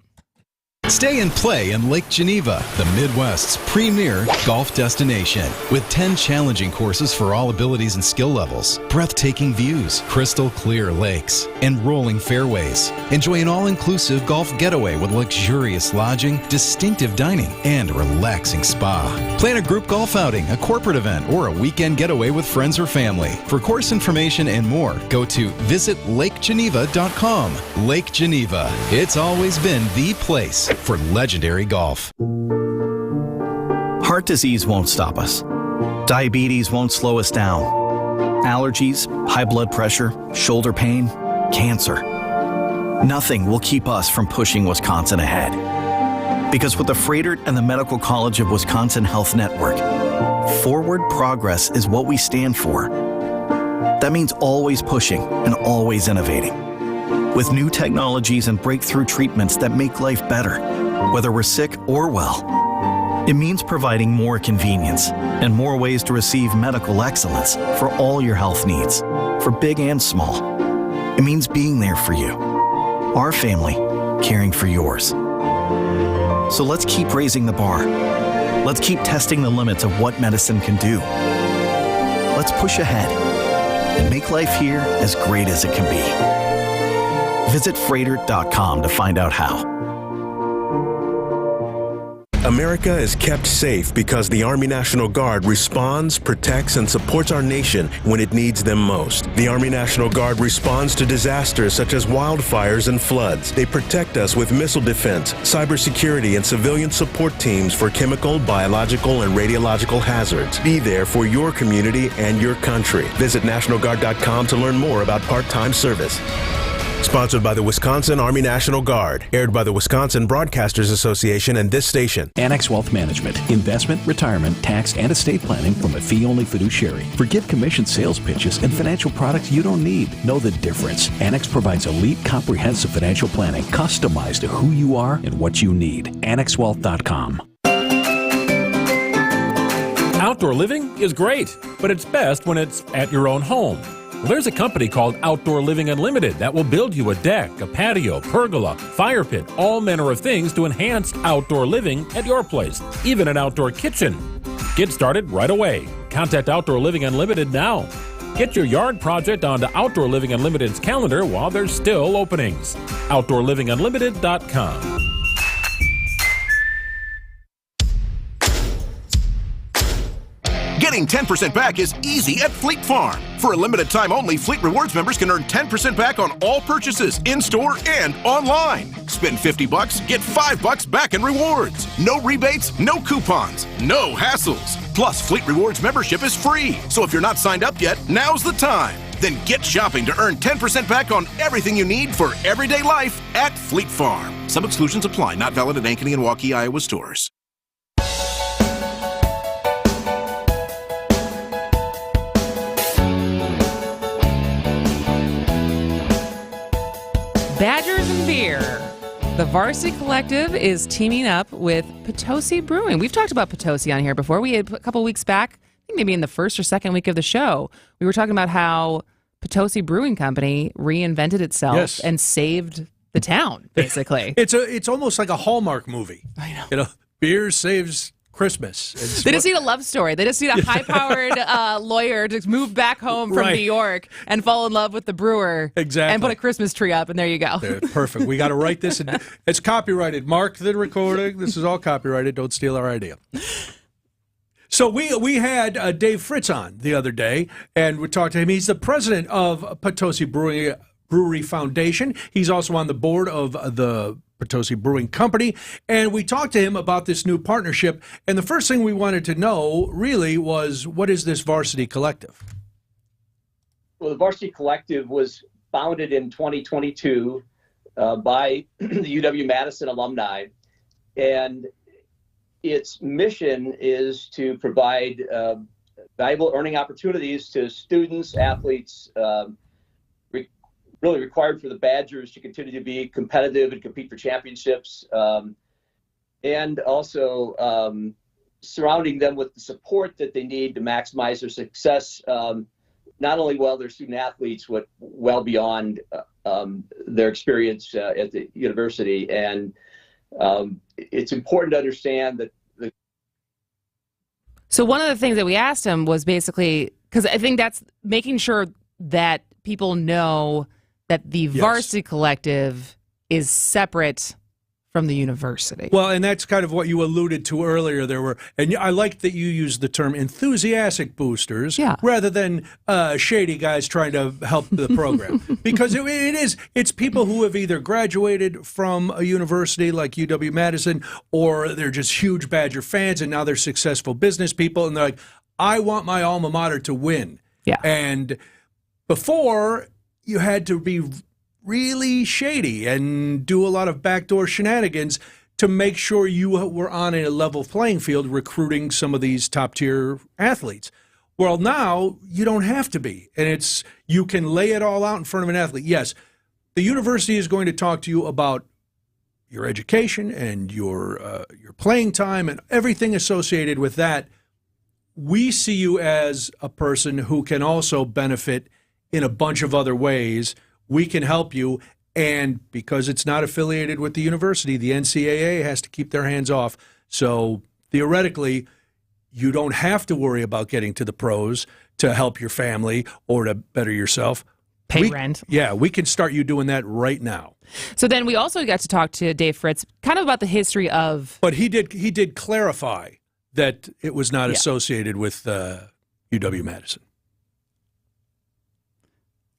Stay and play in Lake Geneva, the Midwest's premier golf destination. With 10 challenging courses for all abilities and skill levels, breathtaking views, crystal clear lakes, and rolling fairways. Enjoy an all-inclusive golf getaway with luxurious lodging, distinctive dining, and a relaxing spa. Plan a group golf outing, a corporate event, or a weekend getaway with friends or family. For course information and more, go to visitlakegeneva.com. Lake Geneva. It's always been the place for legendary golf. Heart disease won't stop us. Diabetes won't slow us down. Allergies, high blood pressure, shoulder pain, cancer. Nothing will keep us from pushing Wisconsin ahead. Because with the Freighter and the Medical College of Wisconsin Health Network, forward progress is what we stand for. That means always pushing and always innovating. with new technologies and breakthrough treatments that make life better, whether we're sick or well. It means providing more convenience and more ways to receive medical excellence for all your health needs, for big and small. It means being there for you, our family, caring for yours. So let's keep raising the bar. Let's keep testing the limits of what medicine can do. Let's push ahead and make life here as great as it can be. Visit Freighter.com to find out how. America is kept safe because the Army National Guard responds, protects, and supports our nation when it needs them most. The Army National Guard responds to disasters such as wildfires and floods. They protect us with missile defense, cybersecurity, and civilian support teams for chemical, biological, and radiological hazards. Be there for your community and your country. Visit NationalGuard.com to learn more about part-time service. Sponsored by the Wisconsin Army National Guard. Aired by the Wisconsin Broadcasters Association and this station. Annex Wealth Management. Investment, retirement, tax, and estate planning from a fee-only fiduciary. Forget commission sales pitches and financial products you don't need. Know the difference. Annex provides elite, comprehensive financial planning customized to who you are and what you need. AnnexWealth.com. Outdoor living is great, but it's best when it's at your own home. Well, there's a company called Outdoor Living Unlimited that will build you a deck, a patio, pergola, fire pit, all manner of things to enhance outdoor living at your place, even an outdoor kitchen. Get started right away. Contact Outdoor Living Unlimited now. Get your yard project onto Outdoor Living Unlimited's calendar while there's still openings. OutdoorLivingUnlimited.com. Getting 10% back is easy at Fleet Farm. For a limited time only, Fleet Rewards members can earn 10% back on all purchases, in-store and online. Spend $50, get $5 back in rewards. No rebates, no coupons, no hassles. Plus, Fleet Rewards membership is free. So if you're not signed up yet, now's the time. Then get shopping to earn 10% back on everything you need for everyday life at Fleet Farm. Some exclusions apply. Not valid at Ankeny and Waukee, Iowa stores. Badgers and beer. The Varsity Collective is teaming up with Potosi Brewing. We've talked about Potosi on here before. We had a couple weeks back, I think maybe in the first or second week of the show, we were talking about how Potosi Brewing Company reinvented itself and saved the town, basically. It's almost like a Hallmark movie. I know. You know, beer saves Christmas. They just need a love story. They just need a high-powered lawyer to move back home from New York and fall in love with the brewer. Exactly. And put a Christmas tree up, and there you go. Perfect. We got to write this. It's copyrighted. Mark the recording. This is all copyrighted. Don't steal our idea. So we had Dave Fritz on the other day, and we talked to him. He's the president of Potosi Brewery Foundation. He's also on the board of the Potosi Brewing Company, and we talked to him about this new partnership. And the first thing we wanted to know really was, what is this Varsity Collective? Well, the Varsity Collective was founded in 2022 by the UW-Madison alumni, and its mission is to provide valuable earning opportunities to students, athletes, really required for the Badgers to continue to be competitive and compete for championships, and also surrounding them with the support that they need to maximize their success, not only while they're student athletes, but well beyond their experience at the university. And it's important to understand that. So one of the things that we asked him was basically, because I think that's making sure that people know that the Varsity Collective is separate from the university. Well, and that's kind of what you alluded to earlier. And I like that you used the term enthusiastic boosters rather than shady guys trying to help the program. Because it's people who have either graduated from a university like UW-Madison, or they're just huge Badger fans, and now they're successful business people, and they're like, I want my alma mater to win. Yeah. And before, you had to be really shady and do a lot of backdoor shenanigans to make sure you were on a level playing field recruiting some of these top-tier athletes. Well, now you don't have to be, and you can lay it all out in front of an athlete. Yes, the university is going to talk to you about your education and your playing time and everything associated with that. We see you as a person who can also benefit in a bunch of other ways. We can help you. And because it's not affiliated with the university, the NCAA has to keep their hands off. So theoretically, you don't have to worry about getting to the pros to help your family or to better yourself. Pay rent. Yeah, we can start you doing that right now. So then we also got to talk to Dave Fritz kind of about the history of... But he did clarify that it was not associated with UW-Madison.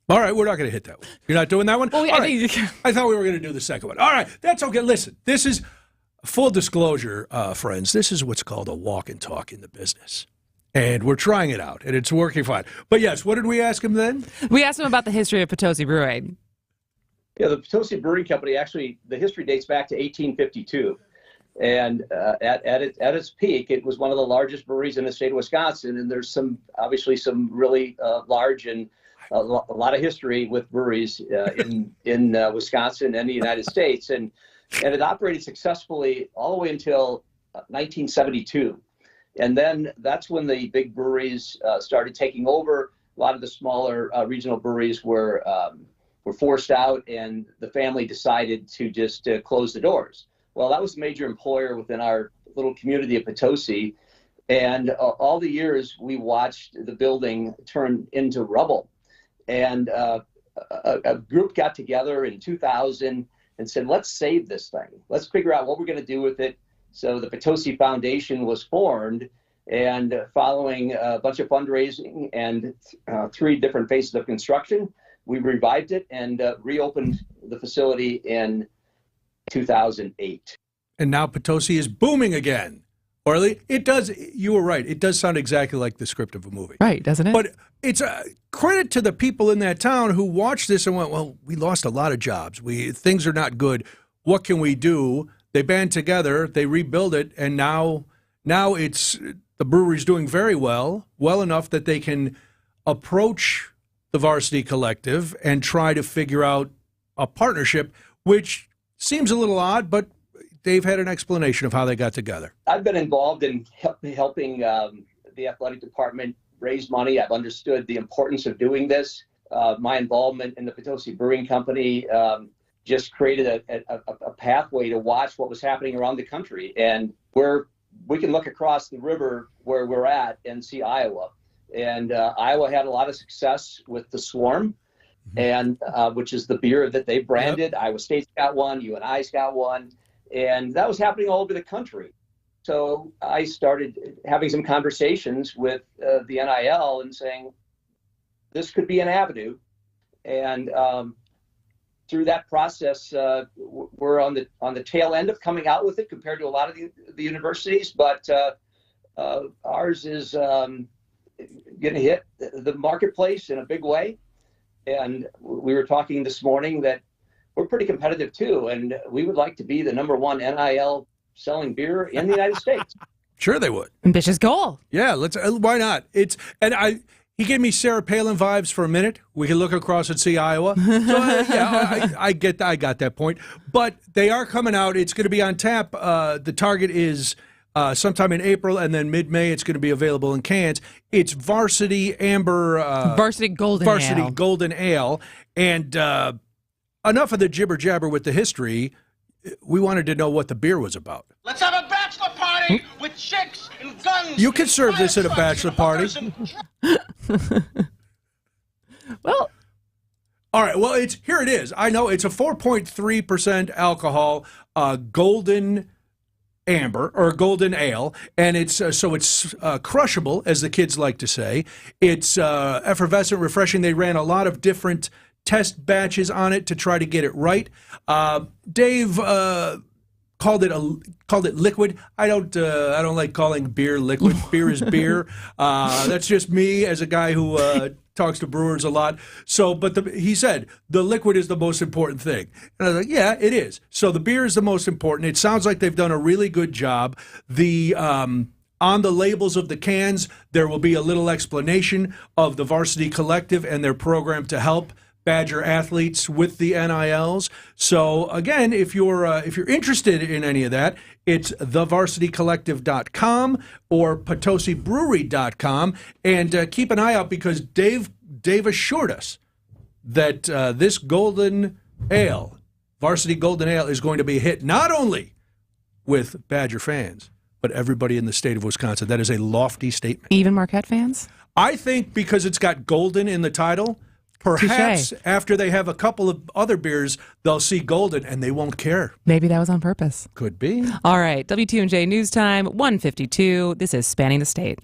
All right, we're not going to hit that one. You're not doing that one? Well, I thought we were going to do the second one. All right, that's okay. Listen, this is full disclosure, friends. This is what's called a walk and talk in the business. And we're trying it out, and it's working fine. But yes, what did we ask him then? We asked him about the history of Potosi Brewing. Yeah, the Potosi Brewing Company, actually, the history dates back to 1852. And at its peak, it was one of the largest breweries in the state of Wisconsin. And there's obviously some really large and a lot of history with breweries in Wisconsin and the United States. And it operated successfully all the way until 1972. And then that's when the big breweries started taking over. A lot of the smaller regional breweries were forced out, and the family decided to just close the doors. Well, that was a major employer within our little community of Potosi. And all the years we watched the building turn into rubble. And a group got together in 2000 and said, let's save this thing. Let's figure out what we're going to do with it. So the Potosi Foundation was formed, and following a bunch of fundraising and 3 different phases of construction, we revived it and reopened the facility in 2008. And now Potosi is booming again. Or it does. You were right. It does sound exactly like the script of a movie. Right, doesn't it? But it's a credit to the people in that town who watched this and went, well, we lost a lot of jobs. Things are not good. What can we do? They band together, they rebuild it, and now it's the brewery's doing very well enough that they can approach the Varsity Collective and try to figure out a partnership, which seems a little odd, but Dave had an explanation of how they got together. I've been involved in helping the athletic department raise money. I've understood the importance of doing this. My involvement in the Potosi Brewing Company just created a pathway to watch what was happening around the country. And we can look across the river where we're at and see Iowa. And Iowa had a lot of success with the Swarm, and which is the beer that they branded. Yep. Iowa State's got one, UNI's got one, and that was happening all over the country. So I started having some conversations with the NIL and saying, this could be an avenue. And through that process, we're on the tail end of coming out with it compared to a lot of the universities, but ours is going to hit the marketplace in a big way. And we were talking this morning that we're pretty competitive too, and we would like to be the number 1 NIL selling beer in the United States. Sure they would. Ambitious goal. Yeah, let's. Why not? He gave me Sarah Palin vibes for a minute. We can look across and see Iowa. So, I got that point. But they are coming out. It's going to be on tap. The target is sometime in April, and then mid-May it's going to be available in cans. It's Varsity Amber. Varsity Golden Ale. And enough of the jibber-jabber with the history. We wanted to know what the beer was about. Let's have a bachelor party with chicks and guns. You can serve this at a bachelor party. Well, all right. Well, here it is. I know it's a 4.3% alcohol, golden amber or golden ale, and it's crushable, as the kids like to say. It's effervescent, refreshing. They ran a lot of different test batches on it to try to get it right. Dave called it liquid. I don't like calling beer liquid. Beer is beer. That's just me as a guy who talks to brewers a lot. So, but he said the liquid is the most important thing, and I was like, yeah, it is. So the beer is the most important. It sounds like they've done a really good job. The on the labels of the cans, there will be a little explanation of the Varsity Collective and their program to help Badger athletes with the NILs. So again, if you're interested in any of that, it's thevarsitycollective.com or potosibrewery.com, and keep an eye out because Dave assured us that this Golden Ale, Varsity Golden Ale, is going to be a hit not only with Badger fans, but everybody in the state of Wisconsin. That is a lofty statement. Even Marquette fans? I think because it's got Golden in the title, perhaps after they have a couple of other beers, they'll see Golden and they won't care. Maybe that was on purpose. Could be. All right, WTMJ News Time, 1:52. This is Spanning the State.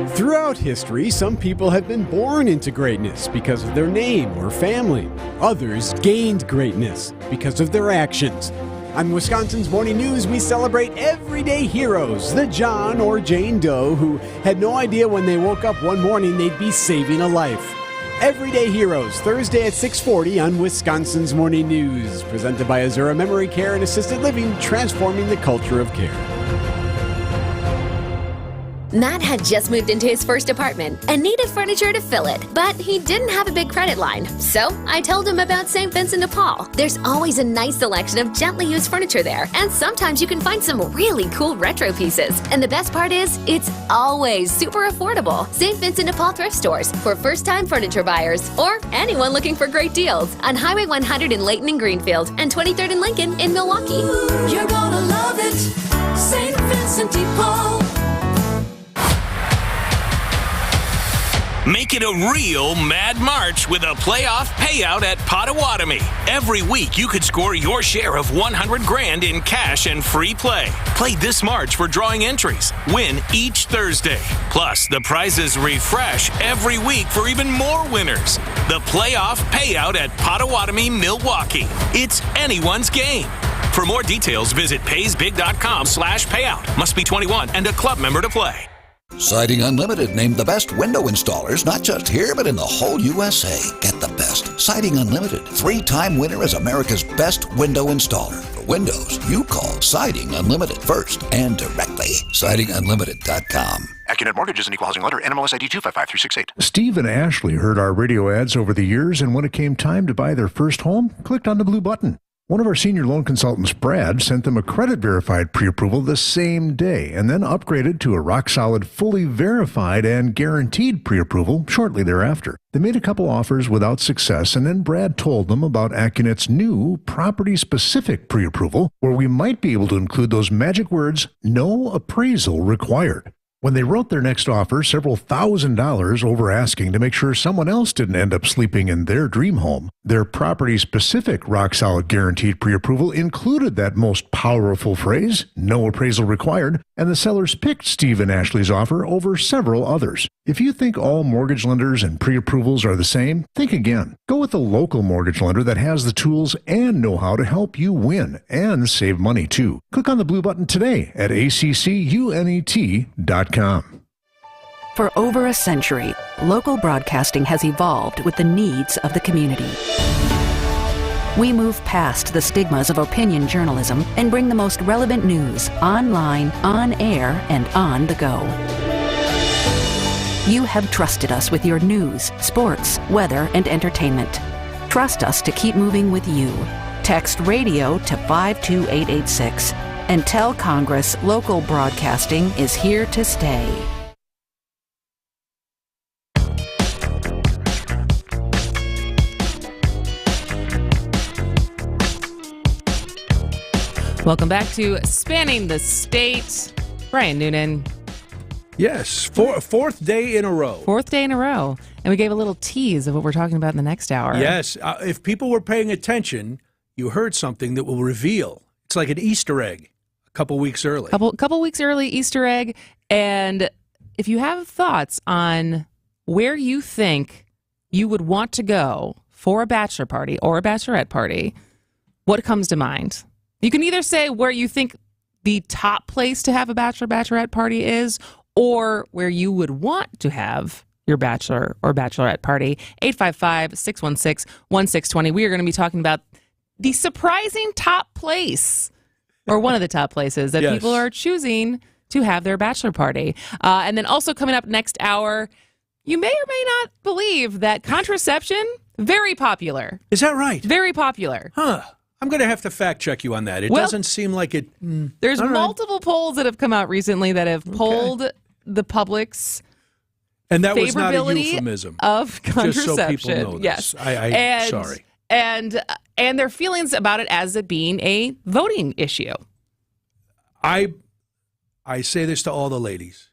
Throughout history, some people have been born into greatness because of their name or family. Others gained greatness because of their actions. On Wisconsin's Morning News, we celebrate everyday heroes, the John or Jane Doe who had no idea when they woke up one morning they'd be saving a life. Everyday Heroes, Thursday at 6:40 on Wisconsin's Morning News, presented by Azura Memory Care and Assisted Living, transforming the culture of care. Matt had just moved into his first apartment and needed furniture to fill it, but he didn't have a big credit line. So I told him about St. Vincent de Paul. There's always a nice selection of gently used furniture there, and sometimes you can find some really cool retro pieces. And the best part is, it's always super affordable. St. Vincent de Paul thrift stores for first-time furniture buyers or anyone looking for great deals on Highway 100 in Layton and Greenfield and 23rd and Lincoln in Milwaukee. You're gonna love it, St. Vincent de Paul. Make it a real Mad March with a playoff payout at Potawatomi. Every week you could score your share of $100,000 in cash and free play. Play this March for drawing entries. Win each Thursday. Plus, the prizes refresh every week for even more winners. The playoff payout at Potawatomi, Milwaukee. It's anyone's game. For more details, visit paysbig.com/payout. Must be 21 and a club member to play. Siding Unlimited named the best window installers, not just here, but in the whole USA. Get the best. Siding Unlimited, 3-time winner as America's best window installer. For windows, you call Siding Unlimited first and directly. SidingUnlimited.com. AccuNet Mortgage is an equal housing lender. NMLS ID 255368. Steve and Ashley heard our radio ads over the years, and when it came time to buy their first home, clicked on the blue button. One of our senior loan consultants, Brad, sent them a credit-verified pre-approval the same day and then upgraded to a rock-solid, fully verified and guaranteed pre-approval shortly thereafter. They made a couple offers without success, and then Brad told them about AccuNet's new property-specific pre-approval, where we might be able to include those magic words, no appraisal required. When they wrote their next offer, several $1,000s over asking to make sure someone else didn't end up sleeping in their dream home, their property-specific rock-solid guaranteed pre-approval included that most powerful phrase, no appraisal required, and the sellers picked Steve and Ashley's offer over several others. If you think all mortgage lenders and pre-approvals are the same, think again. Go with a local mortgage lender that has the tools and know-how to help you win and save money, too. Click on the blue button today at accunet.com. For over a century, local broadcasting has evolved with the needs of the community. We move past the stigmas of opinion journalism and bring the most relevant news online, on air, and on the go. You have trusted us with your news, sports, weather, and entertainment. Trust us to keep moving with you. Text radio to 52886 and tell Congress local broadcasting is here to stay. Welcome back to Spanning the State. Brian Noonan. Yes, fourth day in a row. Fourth day in a row. And we gave a little tease of what we're talking about in the next hour. Yes, if people were paying attention, you heard something that will reveal. It's like an Easter egg. Couple weeks early. Couple weeks early, Easter egg. And if you have thoughts on where you think you would want to go for a bachelor party or a bachelorette party, what comes to mind? You can either say where you think the top place to have a bachelorette party is, or where you would want to have your bachelor or bachelorette party. 855-616-1620. We are going to be talking about the surprising top place, or one of the top places that people are choosing to have their bachelor party. And then also coming up next hour, you may or may not believe that contraception, very popular. Is that right? Very popular. Huh. I'm going to have to fact check you on that. It doesn't seem like it. There's all right. multiple polls that have come out recently that have polled the public's And that was not a favorability euphemism. of contraception. Just so people know this. Yes. Sorry. And their feelings about it as it being a voting issue. I say this to all the ladies.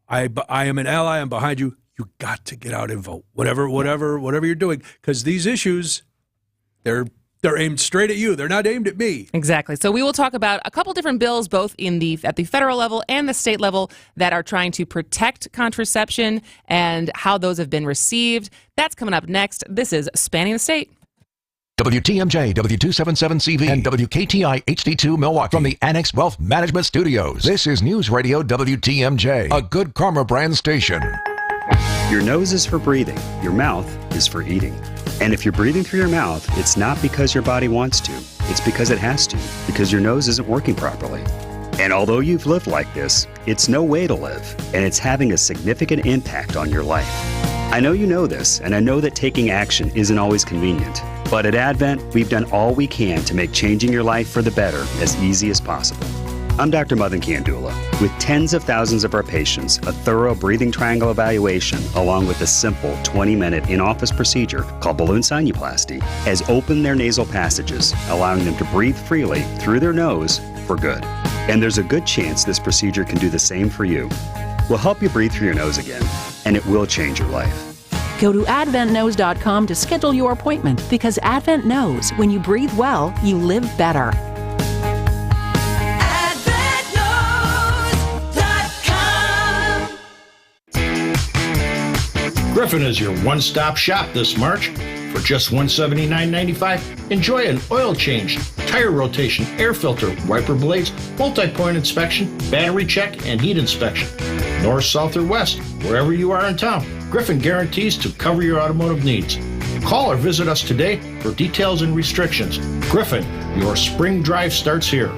I am an ally. I'm behind you. You got to get out and vote. Whatever you're doing, because these issues, they're aimed straight at you. They're not aimed at me. Exactly. So we will talk about a couple different bills, both at the federal level and the state level, that are trying to protect contraception and how those have been received. That's coming up next. This is Spanning the State. WTMJ, W277CV, and WKTI HD2 Milwaukee from the Annex Wealth Management Studios. This is News Radio WTMJ, a Good Karma brand station. Your nose is for breathing. Your mouth is for eating. And if you're breathing through your mouth, it's not because your body wants to. It's because it has to, because your nose isn't working properly. And although you've lived like this, it's no way to live, and it's having a significant impact on your life. I know you know this, and I know that taking action isn't always convenient. But at Advent, we've done all we can to make changing your life for the better as easy as possible. I'm Dr. Madan Kandula. With tens of thousands of our patients, a thorough breathing triangle evaluation, along with a simple 20-minute in-office procedure called balloon sinuplasty, has opened their nasal passages, allowing them to breathe freely through their nose for good. And there's a good chance this procedure can do the same for you. We'll help you breathe through your nose again, and it will change your life. Go to adventknows.com to schedule your appointment, because Advent knows when you breathe well, you live better. Griffin is your one-stop shop this March. For just $179.95, enjoy an oil change, tire rotation, air filter, wiper blades, multi-point inspection, battery check, and heat inspection. North, south, or west, wherever you are in town, Griffin guarantees to cover your automotive needs. Call or visit us today for details and restrictions. Griffin, your spring drive starts here.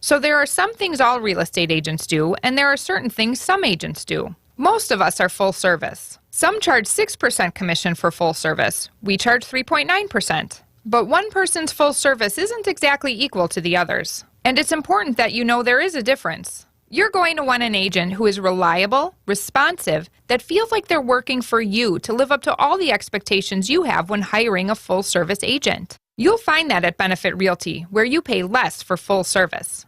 So there are some things all real estate agents do, and there are certain things some agents do. Most of us are full service. Some charge 6% commission for full service. We charge 3.9%. But one person's full service isn't exactly equal to the others. And it's important that you know there is a difference. You're going to want an agent who is reliable, responsive, that feels like they're working for you to live up to all the expectations you have when hiring a full service agent. You'll find that at Benefit Realty, where you pay less for full service.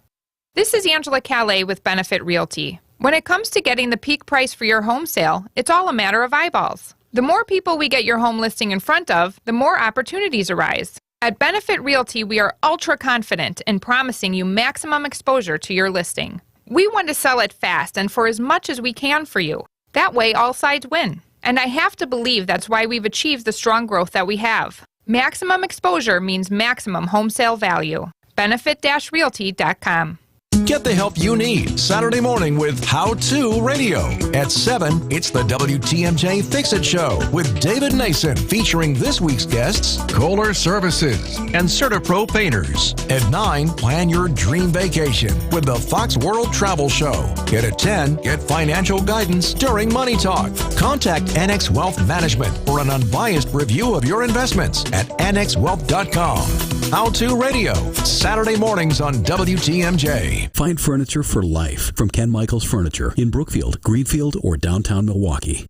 This is Angela Calais with Benefit Realty. When it comes to getting the peak price for your home sale, it's all a matter of eyeballs. The more people we get your home listing in front of, the more opportunities arise. At Benefit Realty, we are ultra confident in promising you maximum exposure to your listing. We want to sell it fast and for as much as we can for you. That way, all sides win. And I have to believe that's why we've achieved the strong growth that we have. Maximum exposure means maximum home sale value. Benefit-realty.com. Get the help you need Saturday morning with How To Radio. At 7, it's the WTMJ Fix-It Show with David Nason, featuring this week's guests, Kohler Services and CertaPro Painters. At 9, plan your dream vacation with the Fox World Travel Show. And at 10, get financial guidance during Money Talk. Contact Annex Wealth Management for an unbiased review of your investments at annexwealth.com. How To Radio, Saturday mornings on WTMJ. Find furniture for life from Ken Michaels Furniture in Brookfield, Greenfield, or downtown Milwaukee.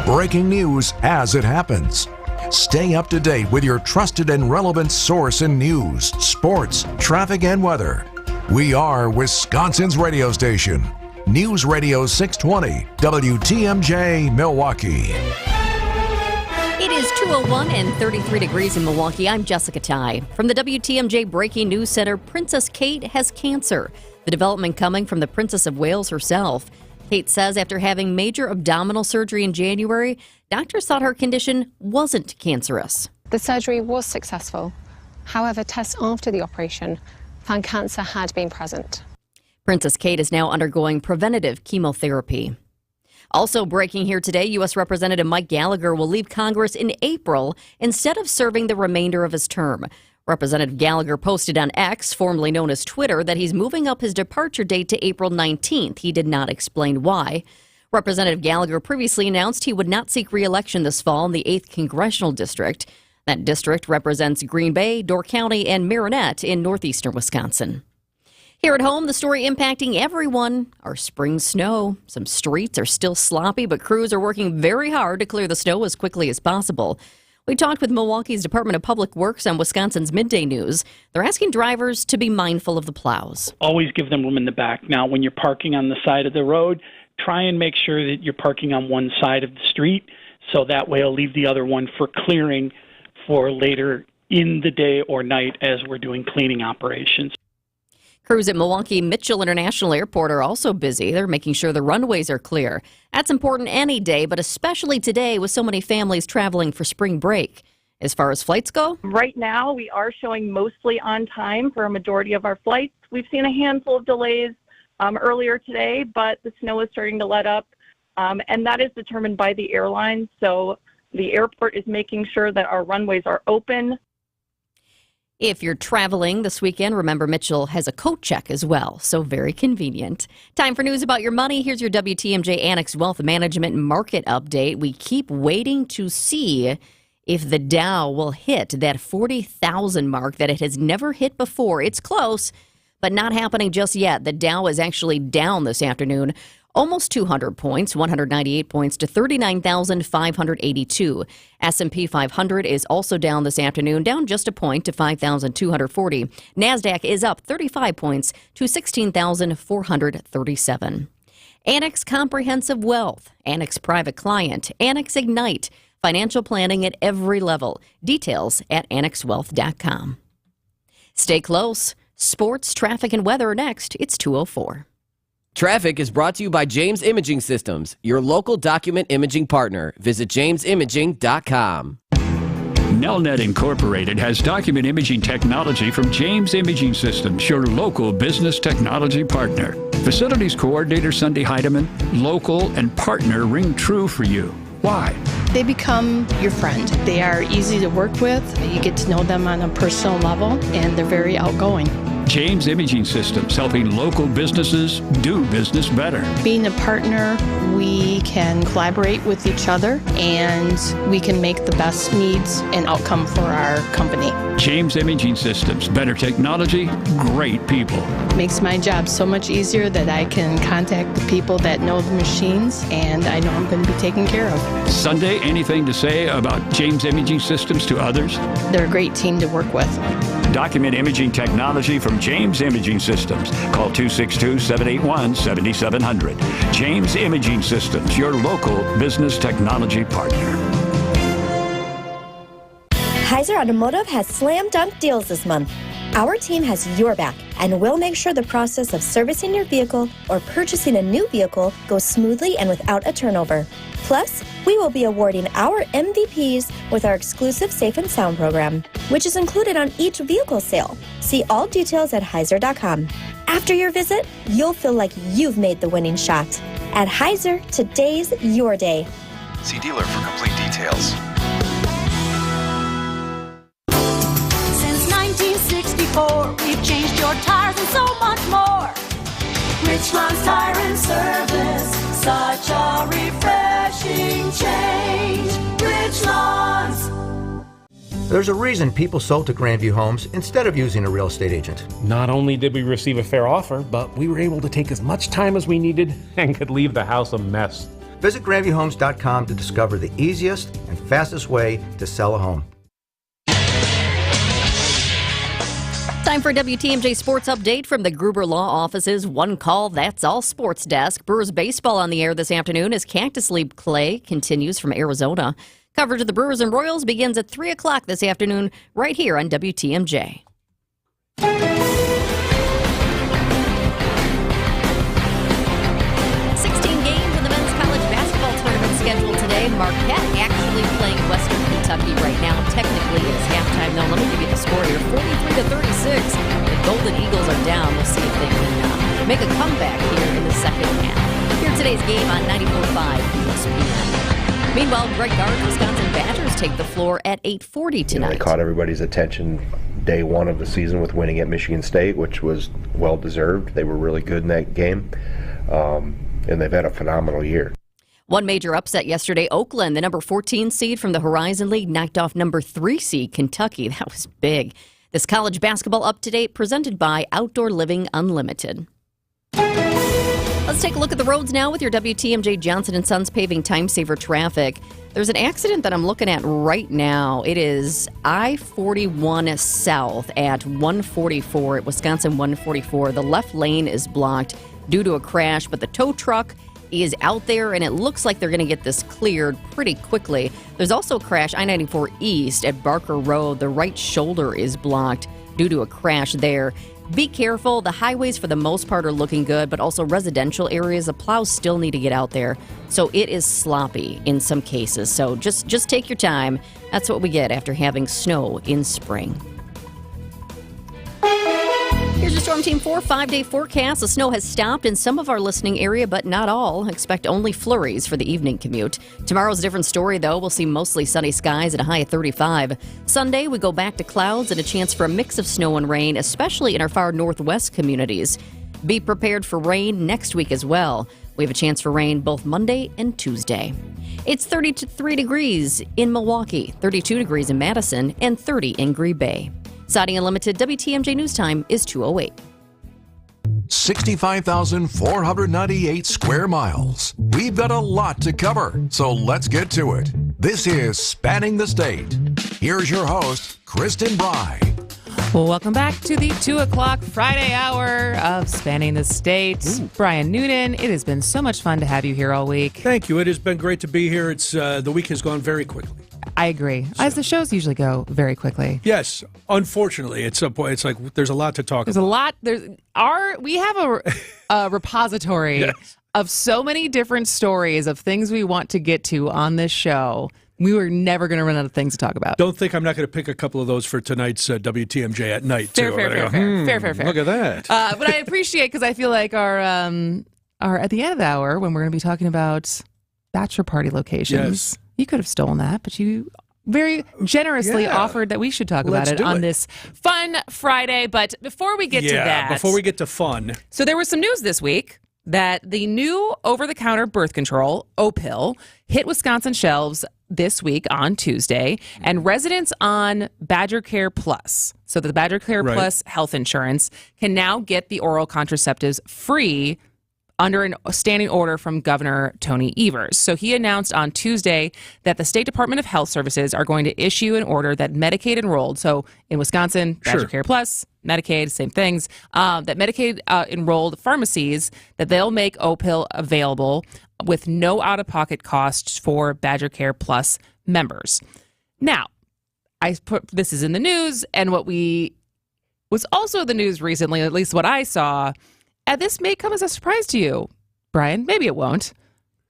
Breaking news as it happens. Stay up to date with your trusted and relevant source in news, sports, traffic, and weather. We are Wisconsin's radio station. News Radio 620, WTMJ, Milwaukee. It is 2:01 and 33 degrees in Milwaukee. I'm Jessica Ty. From the WTMJ Breaking News Center, Princess Kate has cancer. The development coming from the Princess of Wales herself. Kate says after having major abdominal surgery in January, doctors thought her condition wasn't cancerous. The surgery was successful. However, tests after the operation found cancer had been present. Princess Kate is now undergoing preventative chemotherapy. Also breaking here today, U.S. Representative Mike Gallagher will leave Congress in April instead of serving the remainder of his term. Representative Gallagher posted on X, formerly known as Twitter, that he's moving up his departure date to April 19th. He did not explain why. Representative Gallagher previously announced he would not seek re-election this fall in the 8th Congressional District. That district represents Green Bay, Door County, and Marinette in northeastern Wisconsin. Here at home, the story impacting everyone, our spring snow. Some streets are still sloppy, but crews are working very hard to clear the snow as quickly as possible. We talked with Milwaukee's Department of Public Works on Wisconsin's Midday News. They're asking drivers to be mindful of the plows. Always give them room in the back. Now, when you're parking on the side of the road, try and make sure that you're parking on one side of the street, so that way it'll leave the other one for clearing for later in the day or night as we're doing cleaning operations. Crews at Milwaukee Mitchell International Airport are also busy. They're making sure the runways are clear. That's important any day, but especially today with so many families traveling for spring break. As far as flights go? Right now, we are showing mostly on time for a majority of our flights. We've seen a handful of delays earlier today, but the snow is starting to let up, and that is determined by the airlines. So the airport is making sure that our runways are open. If you're traveling this weekend, remember Mitchell has a coat check as well, so very convenient. Time for news about your money. Here's your WTMJ Annex Wealth Management Market Update. We keep waiting to see if the Dow will hit that 40,000 mark that it has never hit before. It's close, but not happening just yet. The Dow is actually down this afternoon, almost 200 points, 198 points to 39,582. S&P 500 is also down this afternoon, down just a point to 5,240. NASDAQ is up 35 points to 16,437. Annex Comprehensive Wealth, Annex Private Client, Annex Ignite, financial planning at every level. Details at annexwealth.com. Stay close. Sports, traffic, and weather are next. It's 2:04. Traffic is brought to you by James Imaging Systems, your local document imaging partner. Visit jamesimaging.com. Nelnet Incorporated has document imaging technology from James Imaging Systems, your local business technology partner. Facilities Coordinator Sunday Heidemann, local and partner ring true for you. Why? They become your friend. They are easy to work with. You get to know them on a personal level, and they're very outgoing. James Imaging Systems, helping local businesses do business better. Being a partner, we can collaborate with each other, and we can make the best needs and outcome for our company. James Imaging Systems, better technology, great people. Makes my job so much easier that I can contact the people that know the machines, and I know I'm going to be taken care of. Sunday, anything to say about James Imaging Systems to others? They're a great team to work with. Document imaging technology from James Imaging Systems. Call 262-781-7700. James Imaging Systems, your local business technology partner. Heiser Automotive has slam dunk deals this month. Our team has your back, and we'll make sure the process of servicing your vehicle or purchasing a new vehicle goes smoothly and without a turnover. Plus, we will be awarding our MVPs with our exclusive Safe and Sound program, which is included on each vehicle sale. See all details at Heiser.com. After your visit, you'll feel like you've made the winning shot. At Heiser, today's your day. See dealer for complete details. Since 1964, we've changed your tires and so much more. Richland's Tire and Service, such a refreshing change. Richland's. There's a reason people sold to Grandview Homes instead of using a real estate agent. Not only did we receive a fair offer, but we were able to take as much time as we needed and could leave the house a mess. Visit GrandviewHomes.com to discover the easiest and fastest way to sell a home. Time for a WTMJ Sports Update from the Gruber Law Office's One Call, That's All Sports Desk. Brewers baseball on the air this afternoon as Cactus League play continues from Arizona. Coverage of the Brewers and Royals begins at 3 o'clock this afternoon right here on WTMJ. 16 games in the men's college basketball tournament scheduled today. Marquette actually playing Western Kentucky right now. Technically, it's halftime, though. Let me give you the score here. 43-36. The Golden Eagles are down. We'll see if they can make a comeback here in the second half. Here today's game on 94.5 ESPN. Meanwhile, Greg Gard, Wisconsin Badgers take the floor at 8:40 tonight. They caught everybody's attention day one of the season with winning at Michigan State, which was well-deserved. They were really good in that game, and they've had a phenomenal year. One major upset yesterday, Oakland, the number 14 seed from the Horizon League, knocked off number 3 seed Kentucky. That was big. This college basketball up-to-date presented by Outdoor Living Unlimited. Let's take a look at the roads now with your WTMJ Johnson & Sons paving time-saver traffic. There's an accident that I'm looking at right now. It is I-41 south at 144 at Wisconsin 144. The left lane is blocked due to a crash, but the tow truck is out there, and it looks like they're going to get this cleared pretty quickly. There's also a crash, I-94 east at Barker Road. The right shoulder is blocked due to a crash there. Be careful. The highways, for the most part, are looking good, but also residential areas, the plows still need to get out there. So it is sloppy in some cases. So just take your time. That's what we get after having snow in spring. Here's your Storm Team 4 5-day forecast. The snow has stopped in some of our listening area, but not all. Expect only flurries for the evening commute. Tomorrow's a different story, though. We'll see mostly sunny skies at a high of 35. Sunday, we go back to clouds and a chance for a mix of snow and rain, especially in our far northwest communities. Be prepared for rain next week as well. We have a chance for rain both Monday and Tuesday. It's 33 degrees in Milwaukee, 32 degrees in Madison, and 30 in Green Bay. Siding Unlimited WTMJ News Time is 2:08. 65,498 square miles. We've got a lot to cover, so let's get to it. This is Spanning the State. Here's your host, Kristen Bry. Well, welcome back to the 2 o'clock Friday hour of Spanning the State. Brian Noonan, it has been so much fun to have you here all week. Thank you. It has been great to be here. It's the week has gone very quickly. I agree. As the shows usually go very quickly. Yes, unfortunately, at some point, it's like there's a lot to talk about. There's a lot. We have a repository of so many different stories of things we want to get to on this show. We were never going to run out of things to talk about. Don't think I'm not going to pick a couple of those for tonight's WTMJ at night. Fair. Look at that. But I appreciate, because I feel like our at the end of the hour, when we're going to be talking about bachelor party locations. Yes. You could have stolen that, but you very generously offered that we should talk about it on this fun Friday. But before we get to that... before we get to fun... So there was some news this week that the new over-the-counter birth control, Opill, hit Wisconsin shelves this week on Tuesday, and residents on Badger Care Plus, so the Badger Care Plus health insurance, can now get the oral contraceptives free under a standing order from Governor Tony Evers. So he announced on Tuesday that the State Department of Health Services are going to issue an order that Medicaid enrolled, so in Wisconsin, Badger Care Plus, Medicaid, same things, that Medicaid enrolled pharmacies, that they'll make Opill available with no out-of-pocket costs for Badger Care Plus members. Now, this is in the news, and what was also the news recently, at least what I saw, and this may come as a surprise to you, Brian. Maybe it won't.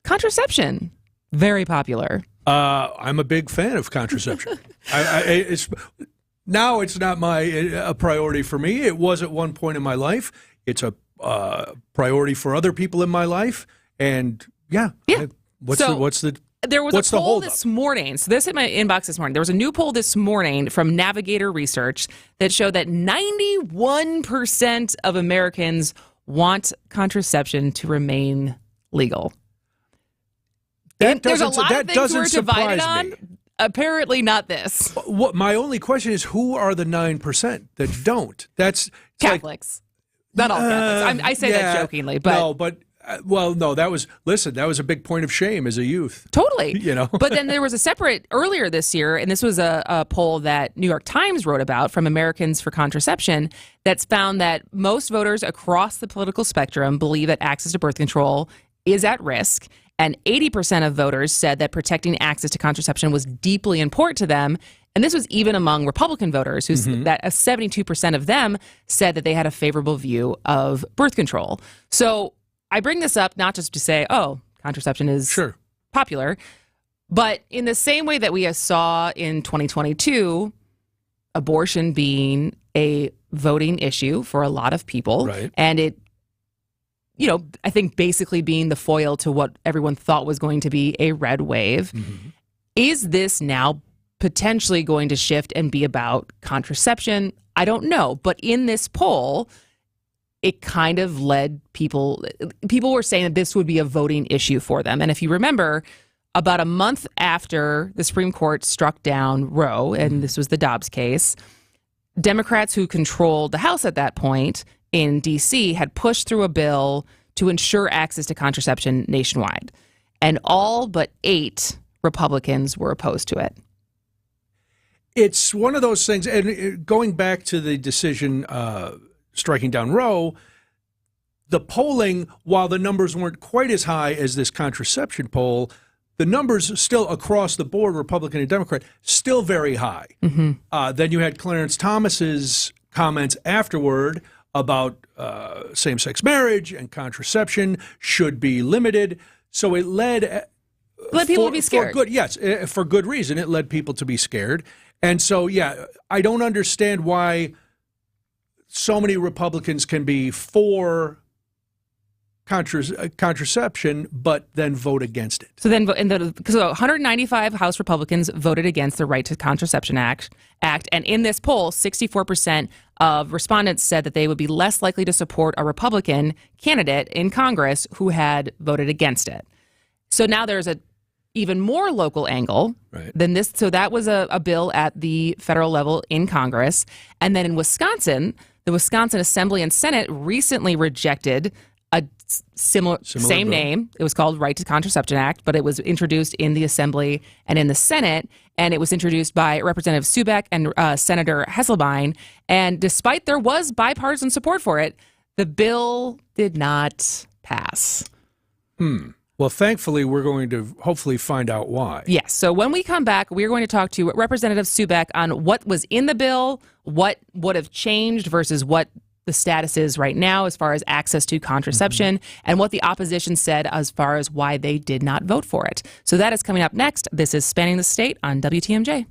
Contraception, very popular. I'm a big fan of contraception. Now it's not a priority for me. It was at one point in my life. It's a priority for other people in my life. And what's the There was a poll this morning. So this hit my inbox this morning. There was a new poll this morning from Navigator Research that showed that 91% of Americans want contraception to remain legal. There's a lot of things we're divided on. Apparently not this. My only question is, who are the 9% that don't? That's Catholics. Not all Catholics. I say that jokingly, but that was a big point of shame as a youth. Totally. But then there was a separate earlier this year, and this was a poll that New York Times wrote about from Americans for Contraception that's found that most voters across the political spectrum believe that access to birth control is at risk. And 80% of voters said that protecting access to contraception was deeply important to them. And this was even among Republican voters, that 72% of them said that they had a favorable view of birth control. So I bring this up not just to say, contraception is popular, but in the same way that we saw in 2022, abortion being a voting issue for a lot of people, and it I think basically being the foil to what everyone thought was going to be a red wave. Mm-hmm. Is this now potentially going to shift and be about contraception? I don't know. But in this poll, it kind of led people were saying that this would be a voting issue for them. And if you remember, about a month after the Supreme Court struck down Roe, and this was the Dobbs case, Democrats who controlled the House at that point in D.C. had pushed through a bill to ensure access to contraception nationwide. And all but 8 Republicans were opposed to it. It's one of those things, and going back to the decision striking down Roe, the polling, while the numbers weren't quite as high as this contraception poll, the numbers still across the board, Republican and Democrat, still very high. Mm-hmm. Then you had Clarence Thomas's comments afterward about same-sex marriage and contraception should be limited. So it led people to be scared. For good reason. It led people to be scared. And so, I don't understand why so many Republicans can be for contraception, but then vote against it. So then, because 195 House Republicans voted against the Right to Contraception Act, and in this poll, 64% of respondents said that they would be less likely to support a Republican candidate in Congress who had voted against it. So now there's a even more local angle than this. So that was a bill at the federal level in Congress. And then in Wisconsin, the Wisconsin Assembly and Senate recently rejected a similar same bill. Name. It was called Right to Contraception Act, but it was introduced in the Assembly and in the Senate, and it was introduced by Representative Subak and Senator Hesselbein. And despite there was bipartisan support for it, the bill did not pass. Well, thankfully, we're going to hopefully find out why. Yes. So when we come back, we're going to talk to Representative Subak on what was in the bill, what would have changed versus what the status is right now as far as access to contraception, and what the opposition said as far as why they did not vote for it. So that is coming up next. This is Spanning the State on WTMJ.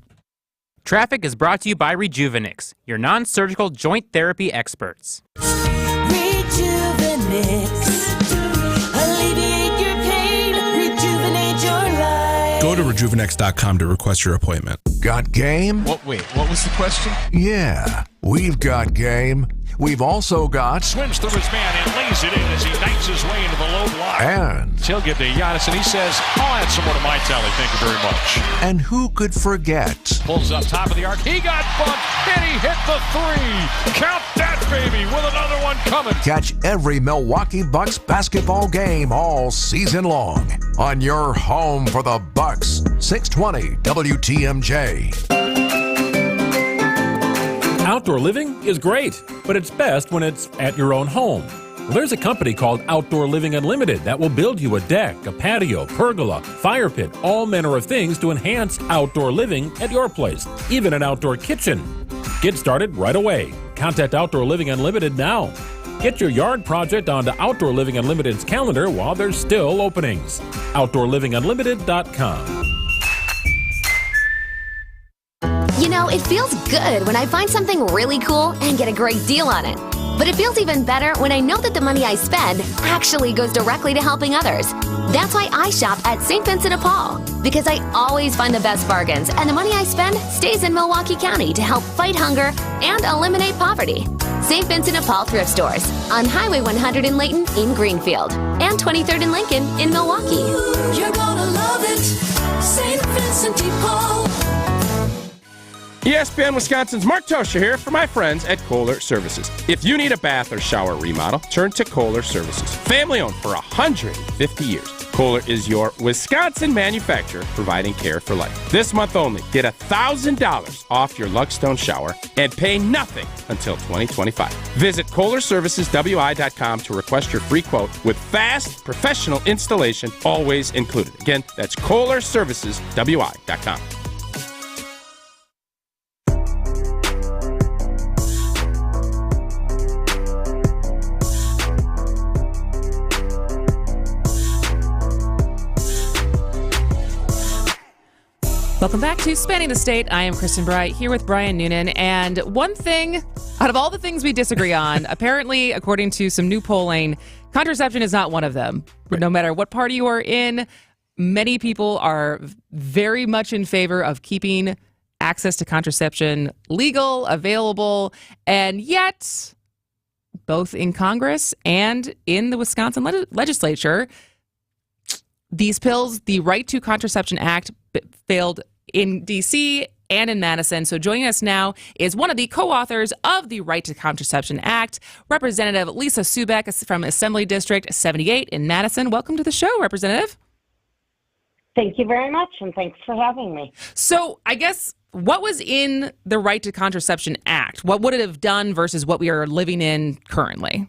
Traffic is brought to you by Rejuvenix, your non-surgical joint therapy experts. Rejuvenix. Alleviate your pain. Rejuvenate your life. Go to rejuvenix.com to request your appointment. Got game? What was the question? Yeah, we've got game. We've also got... Swims through his man and lays it in as he knifes his way into the low block. And... He'll get to Giannis and he says, I'll add some more to my tally, thank you very much. And who could forget? Pulls up top of the arc. He got bumped and he hit the 3. Count that, baby, with another one coming. Catch every Milwaukee Bucks basketball game all season long on your home for the Bucks. 620 WTMJ. Outdoor living is great, but it's best when it's at your own home. Well, there's a company called Outdoor Living Unlimited that will build you a deck, a patio, pergola, fire pit, all manner of things to enhance outdoor living at your place, even an outdoor kitchen. Get started right away. Contact Outdoor Living Unlimited now. Get your yard project onto Outdoor Living Unlimited's calendar while there's still openings. OutdoorLivingUnlimited.com. You know, it feels good when I find something really cool and get a great deal on it. But it feels even better when I know that the money I spend actually goes directly to helping others. That's why I shop at St. Vincent de Paul, because I always find the best bargains, and the money I spend stays in Milwaukee County to help fight hunger and eliminate poverty. St. Vincent de Paul thrift stores on Highway 100 in Layton in Greenfield and 23rd and Lincoln in Milwaukee. You're gonna love it, St. Vincent de Paul. ESPN Wisconsin's Mark Tosha here for my friends at Kohler Services. If you need a bath or shower remodel, turn to Kohler Services. Family owned for 150 years. Kohler is your Wisconsin manufacturer providing care for life. This month only, get $1,000 off your Luxstone shower and pay nothing until 2025. Visit KohlerServicesWI.com to request your free quote with fast, professional installation always included. Again, that's KohlerServicesWI.com. Welcome back to Spanning the State. I am Kristen Bright here with Brian Noonan. And one thing Out of all the things we disagree on, apparently, according to some new polling, contraception is not one of them. Right. No matter what party you are in, many people are very much in favor of keeping access to contraception legal, available, and yet both in Congress and in the Wisconsin legislature, these pills, the Right to Contraception Act, failed in D.C. and in Madison. So joining us now is one of the co-authors of the Right to Contraception Act, Representative Lisa Subeck from Assembly District 78 in Madison. Welcome to the show, Representative. Thank you very much, and thanks for having me. So I guess what was in the Right to Contraception Act? What would it have done versus what we are living in currently?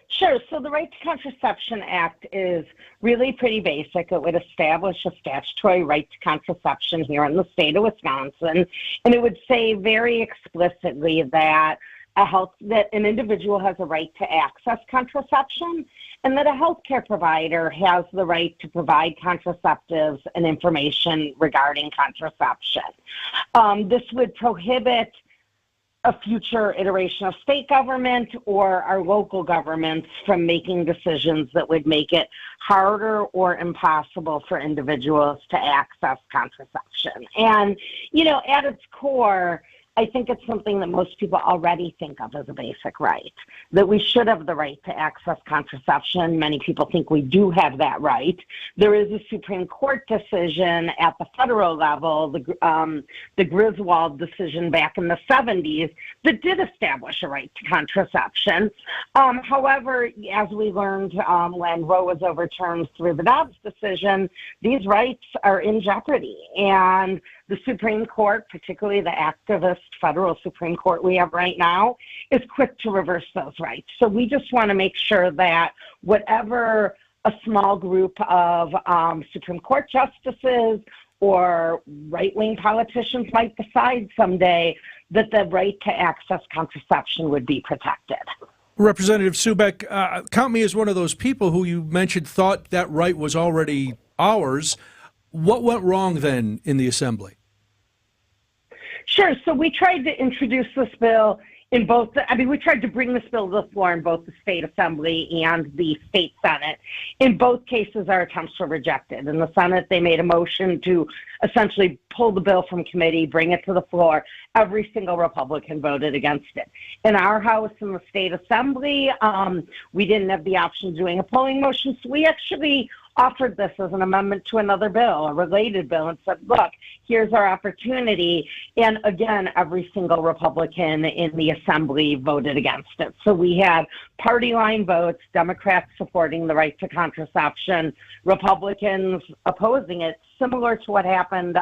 Sure. So the Right to Contraception Act is really pretty basic. It would establish a statutory right to contraception here in the state of Wisconsin, and it would say very explicitly that that an individual has a right to access contraception, and that a healthcare provider has the right to provide contraceptives and information regarding contraception. This would prohibit a future iteration of state government or our local governments from making decisions that would make it harder or impossible for individuals to access contraception. And, at its core, I think it's something that most people already think of as a basic right, that we should have the right to access contraception. Many people think we do have that right. There is a Supreme Court decision at the federal level, the Griswold decision back in the 70s, that did establish a right to contraception. However, as we learned when Roe was overturned through the Dobbs decision, these rights are in jeopardy. And the Supreme Court, particularly the activist federal Supreme Court we have right now, is quick to reverse those rights. So we just want to make sure that whatever a small group of Supreme Court justices or right-wing politicians might decide someday, that the right to access contraception would be protected. Representative Subeck, count me as one of those people who you mentioned thought that right was already ours. What went wrong then in the Assembly? Sure. So we tried to introduce this bill in both, we tried to bring this bill to the floor in both the state assembly and the state Senate. In both cases, our attempts were rejected. In the Senate, they made a motion to essentially pull the bill from committee, bring it to the floor. Every single Republican voted against it. In our House, in the state assembly, we didn't have the option of doing a polling motion, so we actually offered this as an amendment to another bill, a related bill, and said, look, here's our opportunity. And again, every single Republican in the assembly voted against it. So we had party line votes, Democrats supporting the right to contraception, Republicans opposing it, similar to what happened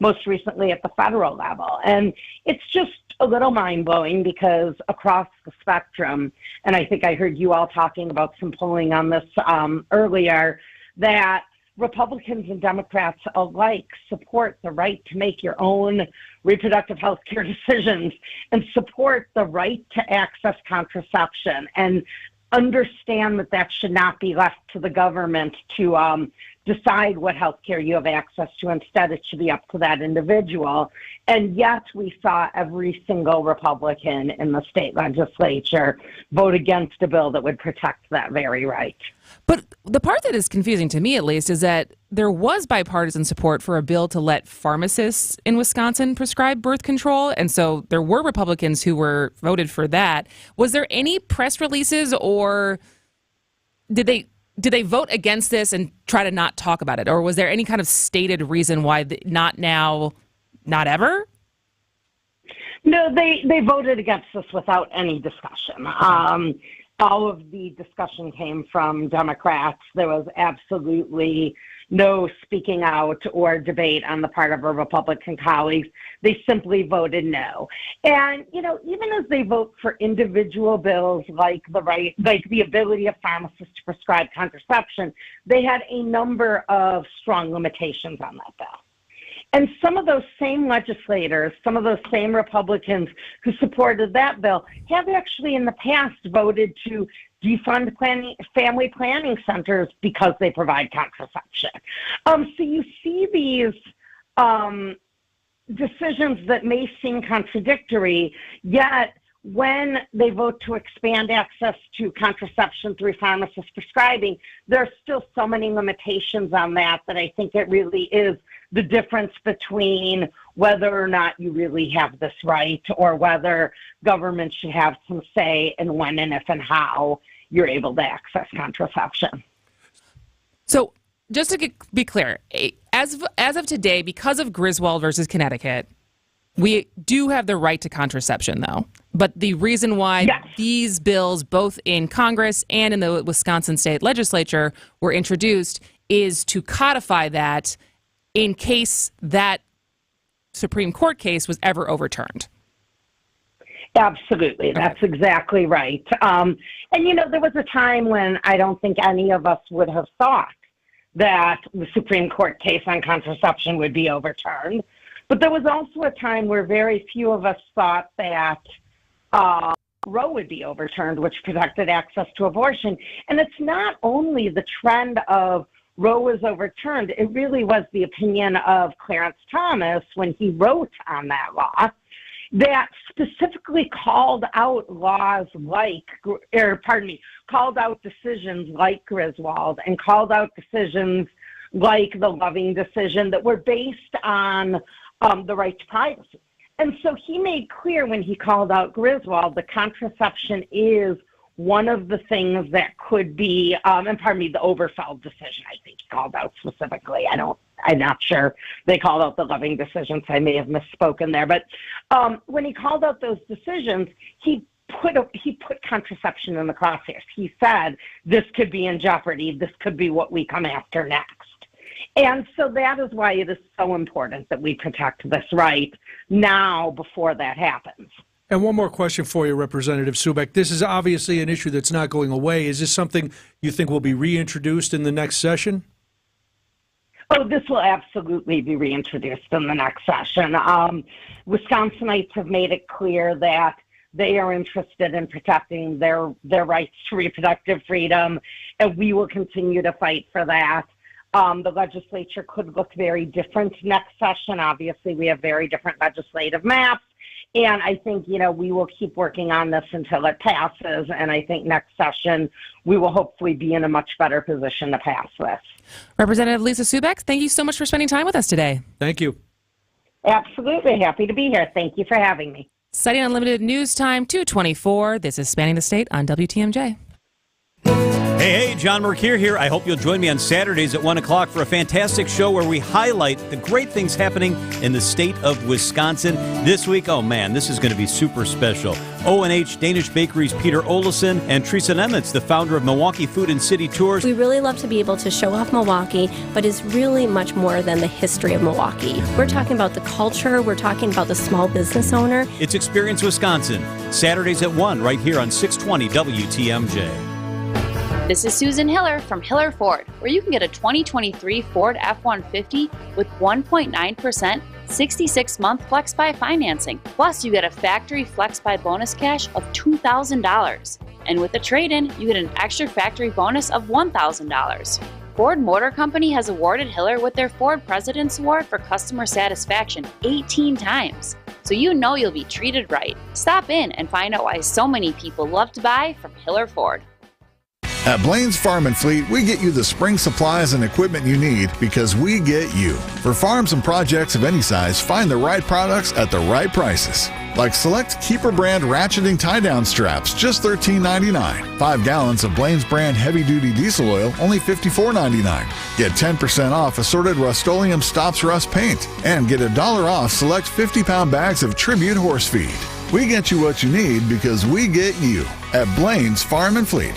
most recently at the federal level. And it's just a little mind-blowing because across the spectrum, and I think I heard you all talking about some polling on this earlier, that Republicans and Democrats alike support the right to make your own reproductive health care decisions and support the right to access contraception and understand that that should not be left to the government to decide what health care you have access to. Instead, it should be up to that individual. And yet we saw every single Republican in the state legislature vote against a bill that would protect that very right. But the part that is confusing to me, at least, is that there was bipartisan support for a bill to let pharmacists in Wisconsin prescribe birth control. And so there were Republicans who were voted for that. Was there any press releases, or did they vote against this and try to not talk about it? Or was there any kind of stated reason why not now, not ever? No, they voted against this without any discussion. All of the discussion came from Democrats. There was absolutely no speaking out or debate on the part of our Republican colleagues. They simply voted no. And, even as they vote for individual bills like the ability of pharmacists to prescribe contraception, they had a number of strong limitations on that bill. And some of those same legislators, some of those same Republicans who supported that bill have actually in the past voted to defund family planning centers because they provide contraception. So you see these decisions that may seem contradictory, yet when they vote to expand access to contraception through pharmacist prescribing, there are still so many limitations on that I think it really is the difference between whether or not you really have this right or whether government should have some say in when and if and how you're able to access contraception. So just to be clear, as of today, because of Griswold versus Connecticut, we do have the right to contraception, though. But the reason why these bills, both in Congress and in the Wisconsin state legislature, were introduced is to codify that in case that Supreme Court case was ever overturned. Absolutely. That's exactly right. And, there was a time when I don't think any of us would have thought that the Supreme Court case on contraception would be overturned. But there was also a time where very few of us thought that Roe would be overturned, which protected access to abortion. And it's not only the trend of Roe was overturned, it really was the opinion of Clarence Thomas when he wrote on that law that specifically called out called out decisions like Griswold and called out decisions like the Loving decision that were based on the right to privacy. And so he made clear when he called out Griswold that contraception is one of the things that could be, the Oberfeld decision, I think he called out specifically. I'm not sure they called out the Loving decisions. I may have misspoken there. But when he called out those decisions, he put contraception in the crosshairs. He said, this could be in jeopardy. This could be what we come after next. And so that is why it is so important that we protect this right now before that happens. And one more question for you, Representative Subek. This is obviously an issue that's not going away. Is this something you think will be reintroduced in the next session? Oh, this will absolutely be reintroduced in the next session. Wisconsinites have made it clear that they are interested in protecting their rights to reproductive freedom, and we will continue to fight for that. The legislature could look very different next session. Obviously, we have very different legislative maps. And I think, we will keep working on this until it passes. And I think next session, we will hopefully be in a much better position to pass this. Representative Lisa Subek, thank you so much for spending time with us today. Thank you. Absolutely. Happy to be here. Thank you for having me. Citing Unlimited News Time 224. This is Spanning the State on WTMJ. Hey, John Mercure here. I hope you'll join me on Saturdays at 1 o'clock for a fantastic show where we highlight the great things happening in the state of Wisconsin. This week, oh man, this is going to be super special. O&H Danish Bakery's Peter Olesen and Teresa Nemitz, the founder of Milwaukee Food and City Tours. We really love to be able to show off Milwaukee, but it's really much more than the history of Milwaukee. We're talking about the culture. We're talking about the small business owner. It's Experience Wisconsin, Saturdays at 1 right here on 620 WTMJ. This is Susan Hiller from Hiller Ford, where you can get a 2023 Ford F-150 with 1.9%, 66-month FlexBuy financing. Plus, you get a factory FlexBuy bonus cash of $2,000. And with a trade-in, you get an extra factory bonus of $1,000. Ford Motor Company has awarded Hiller with their Ford President's Award for customer satisfaction 18 times. So you'll be treated right. Stop in and find out why so many people love to buy from Hiller Ford. At Blaine's Farm and Fleet, we get you the spring supplies and equipment you need because we get you. For farms and projects of any size, find the right products at the right prices. Like select Keeper brand ratcheting tie-down straps, just $13.99. 5 gallons of Blaine's brand heavy-duty diesel oil, only $54.99. Get 10% off assorted Rust-Oleum Stops Rust paint. And get $1 off select 50-pound bags of Tribute horse feed. We get you what you need because we get you at Blaine's Farm and Fleet.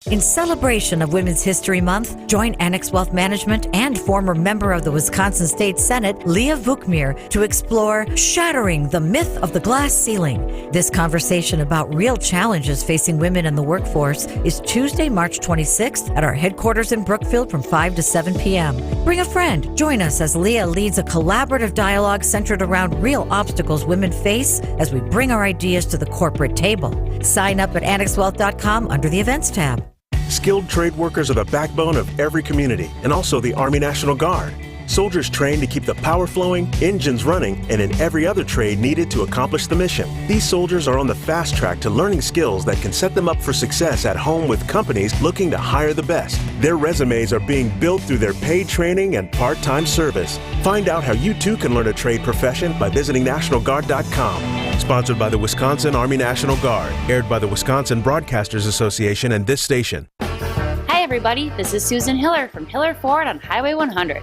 In celebration of Women's History Month, join Annex Wealth Management and former member of the Wisconsin State Senate, Leah Vukmir, to explore Shattering the Myth of the Glass Ceiling. This conversation about real challenges facing women in the workforce is Tuesday, March 26th at our headquarters in Brookfield from 5 to 7 p.m. Bring a friend. Join us as Leah leads a collaborative dialogue centered around real obstacles women face as we bring our ideas to the corporate table. Sign up at annexwealth.com under the Events tab. Skilled trade workers are the backbone of every community and also the Army National Guard. Soldiers train to keep the power flowing, engines running, and in every other trade needed to accomplish the mission. These soldiers are on the fast track to learning skills that can set them up for success at home with companies looking to hire the best. Their resumes are being built through their paid training and part-time service. Find out how you too can learn a trade profession by visiting NationalGuard.com. Sponsored by the Wisconsin Army National Guard. Aired by the Wisconsin Broadcasters Association and this station. Hi everybody, this is Susan Hiller from Hiller Ford on Highway 100.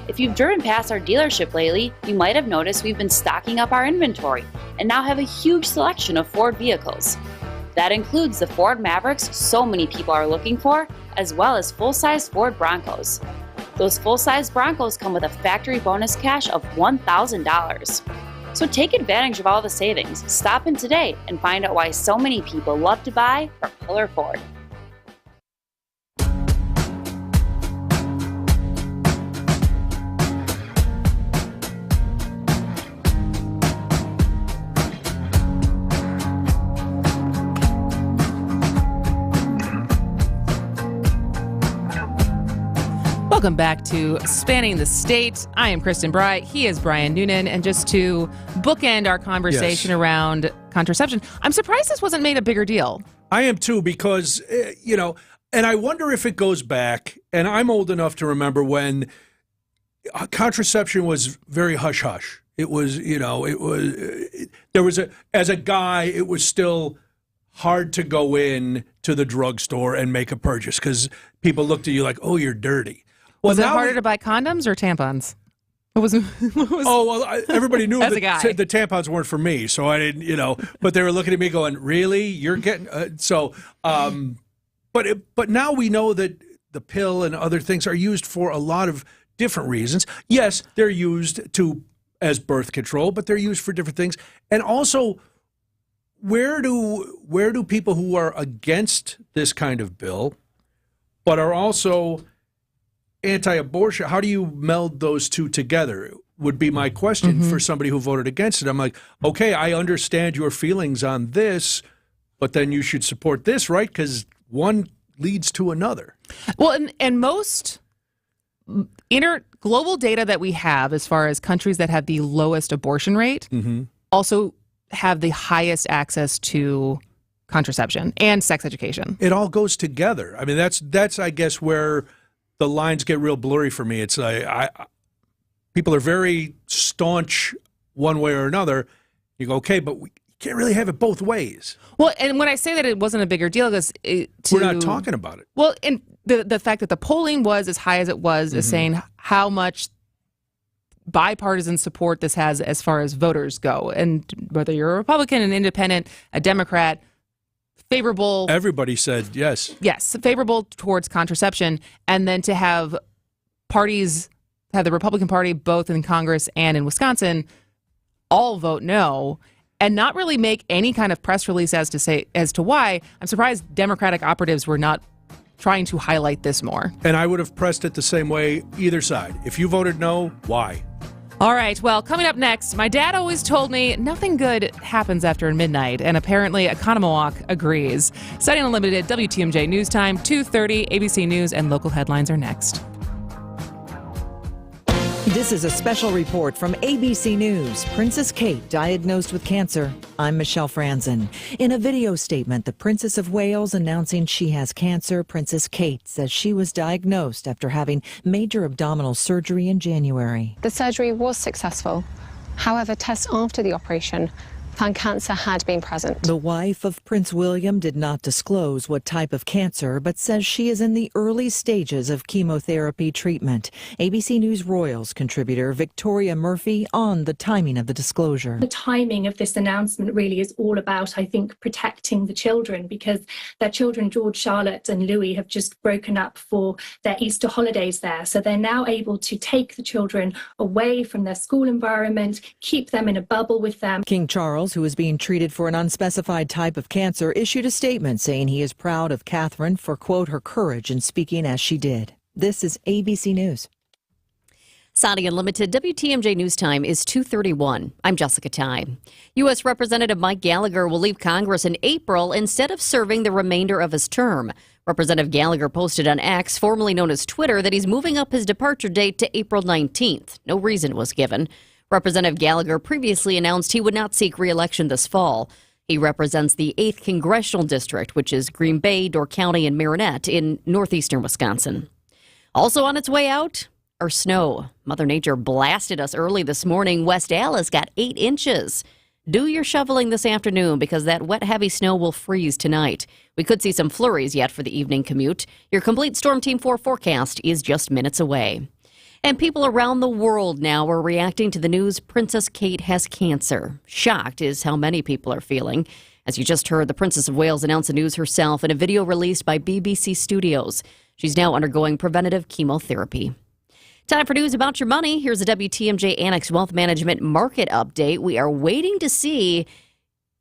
If you've driven past our dealership lately, you might have noticed we've been stocking up our inventory and now have a huge selection of Ford vehicles. That includes the Ford Mavericks so many people are looking for, as well as full-size Ford Broncos. Those full-size Broncos come with a factory bonus cash of $1,000. So take advantage of all the savings. Stop in today and find out why so many people love to buy from Hiller Ford. Welcome back to Spanning the State. I am Kristen Bry. He is Brian Noonan. And just to bookend our conversation around contraception, I'm surprised this wasn't made a bigger deal. I am too, because, and I wonder if it goes back, and I'm old enough to remember when contraception was very hush-hush. It was, as a guy, it was still hard to go in to the drugstore and make a purchase because people looked at you like, oh, you're dirty. Was it harder to buy condoms or tampons? Everybody knew As that a guy. the tampons weren't for me, so I didn't, but they were looking at me going, really? You're getting, but now we know that the pill and other things are used for a lot of different reasons. Yes, they're used as birth control, but they're used for different things. And also, where do people who are against this kind of bill, but are also anti-abortion, how do you meld those two together would be my question for somebody who voted against it. I'm like, okay, I understand your feelings on this, but then you should support this, right? Because one leads to another. Well, and most global data that we have as far as countries that have the lowest abortion rate also have the highest access to contraception and sex education. It all goes together. I mean, that's I guess where the lines get real blurry for me. It's like people are very staunch one way or another. You go, okay, but we can't really have it both ways. Well, and when I say that it wasn't a bigger deal, because we're not talking about it. Well, and the fact that the polling was as high as it was is saying how much bipartisan support this has as far as voters go, and whether you're a Republican, an independent, a Democrat. Favorable. Everybody said yes. Yes, favorable towards contraception, and then to have the Republican Party both in Congress and in Wisconsin all vote no, and not really make any kind of press release as to why. I'm surprised Democratic operatives were not trying to highlight this more. And I would have pressed it the same way either side. If you voted no, why? All right, well, coming up next, my dad always told me nothing good happens after midnight, and apparently Economawalk agrees. Studying Unlimited, WTMJ News Time, 2:30, ABC News, and local headlines are next. This is a special report from ABC News. Princess Kate diagnosed with cancer. I'm Michelle Franzen. In a video statement, the Princess of Wales announcing she has cancer, Princess Kate says she was diagnosed after having major abdominal surgery in January. The surgery was successful. However, tests after the operation found cancer had been present. The wife of Prince William did not disclose what type of cancer, but says she is in the early stages of chemotherapy treatment. ABC News Royals contributor Victoria Murphy on the timing of the disclosure. The timing of this announcement really is all about, I think, protecting the children, because their children, George, Charlotte and Louis, have just broken up for their Easter holidays there. So they're now able to take the children away from their school environment, keep them in a bubble with them. King Charles, who is being treated for an unspecified type of cancer, issued a statement saying he is proud of Catherine for, quote, her courage in speaking as she did. This is ABC News. Saudi Unlimited, WTMJ News Time is 2:31. I'm Jessica Ty. U.S. Representative Mike Gallagher will leave Congress in April instead of serving the remainder of his term. Representative Gallagher posted on X, formerly known as Twitter, that he's moving up his departure date to April 19th. No reason was given. Representative Gallagher previously announced he would not seek re-election this fall. He represents the 8th Congressional District, which is Green Bay, Door County, and Marinette in northeastern Wisconsin. Also on its way out, our snow. Mother Nature blasted us early this morning. West Allis got 8 inches. Do your shoveling this afternoon because that wet, heavy snow will freeze tonight. We could see some flurries yet for the evening commute. Your complete Storm Team 4 forecast is just minutes away. And people around the world now are reacting to the news Princess Kate has cancer. Shocked is how many people are feeling. As you just heard, the Princess of Wales announced the news herself in a video released by BBC Studios. She's now undergoing preventative chemotherapy. Time for news about your money. Here's a WTMJ Annex Wealth Management market update. We are waiting to see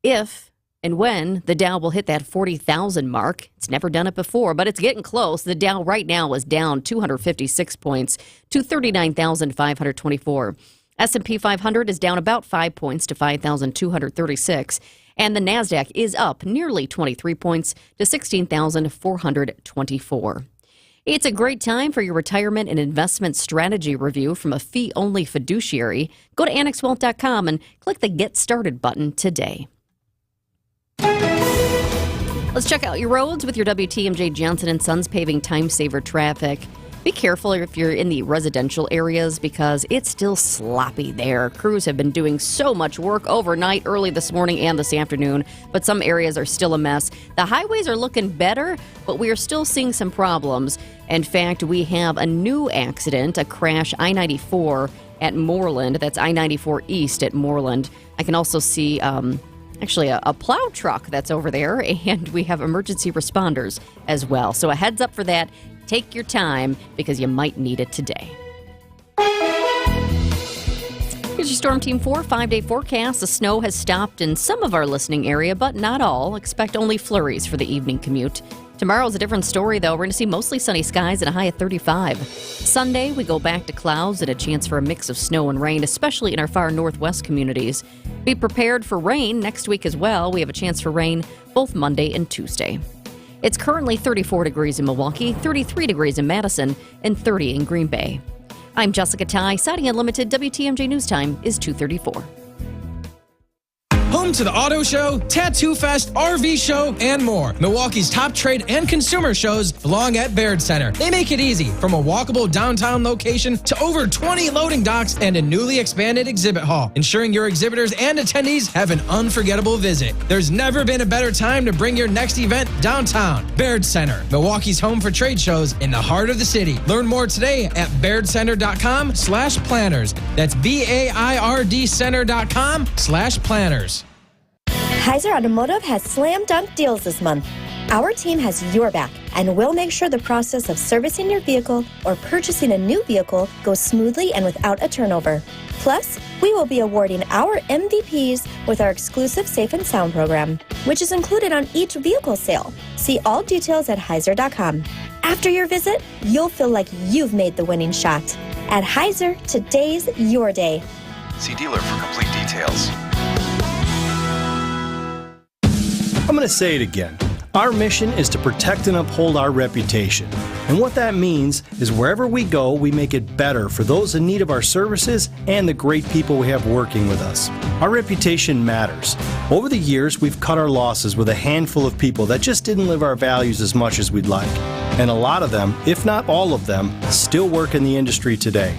if and when the Dow will hit that 40,000 mark. It's never done it before, but it's getting close. The Dow right now is down 256 points to 39,524. S&P 500 is down about 5 points to 5,236. And the NASDAQ is up nearly 23 points to 16,424. It's a great time for your retirement and investment strategy review from a fee-only fiduciary. Go to annexwealth.com and click the Get Started button today. Let's check out your roads with your WTMJ Johnson & Sons Paving Time Saver traffic. Be careful if you're in the residential areas because it's still sloppy there. Crews have been doing so much work overnight, early this morning and this afternoon, but some areas are still a mess. The highways are looking better, but we are still seeing some problems. In fact, we have a new accident, a crash I-94 at Moreland. That's I-94 East at Moreland. I can also see actually a plow truck that's over there, and we have emergency responders as well. So a heads up for that. Take your time because you might need it today. Here's your Storm Team 4 5-day forecast. The snow has stopped in some of our listening area, but not all. Expect only flurries for the evening commute. Tomorrow's a different story, though. We're going to see mostly sunny skies and a high of 35. Sunday, we go back to clouds and a chance for a mix of snow and rain, especially in our far northwest communities. Be prepared for rain next week as well. We have a chance for rain both Monday and Tuesday. It's currently 34 degrees in Milwaukee, 33 degrees in Madison, and 30 in Green Bay. I'm Jessica Ty. Siding Unlimited WTMJ News Time is 2:34. Home to the Auto Show, Tattoo Fest, RV Show, and more. Milwaukee's top trade and consumer shows belong at Baird Center. They make it easy, from a walkable downtown location to over 20 loading docks and a newly expanded exhibit hall, ensuring your exhibitors and attendees have an unforgettable visit. There's never been a better time to bring your next event downtown. Baird Center, Milwaukee's home for trade shows in the heart of the city. Learn more today at bairdcenter.com/planners. That's BAIRD center.com/planners. Heiser Automotive has slam dunk deals this month. Our team has your back and will make sure the process of servicing your vehicle or purchasing a new vehicle goes smoothly and without a turnover. Plus, we will be awarding our MVPs with our exclusive Safe and Sound program, which is included on each vehicle sale. See all details at Heiser.com. After your visit, you'll feel like you've made the winning shot. At Heiser, today's your day. See dealer for complete details. I'm going to say it again. Our mission is to protect and uphold our reputation. And what that means is wherever we go, we make it better for those in need of our services and the great people we have working with us. Our reputation matters. Over the years, we've cut our losses with a handful of people that just didn't live our values as much as we'd like. And a lot of them, if not all of them, still work in the industry today.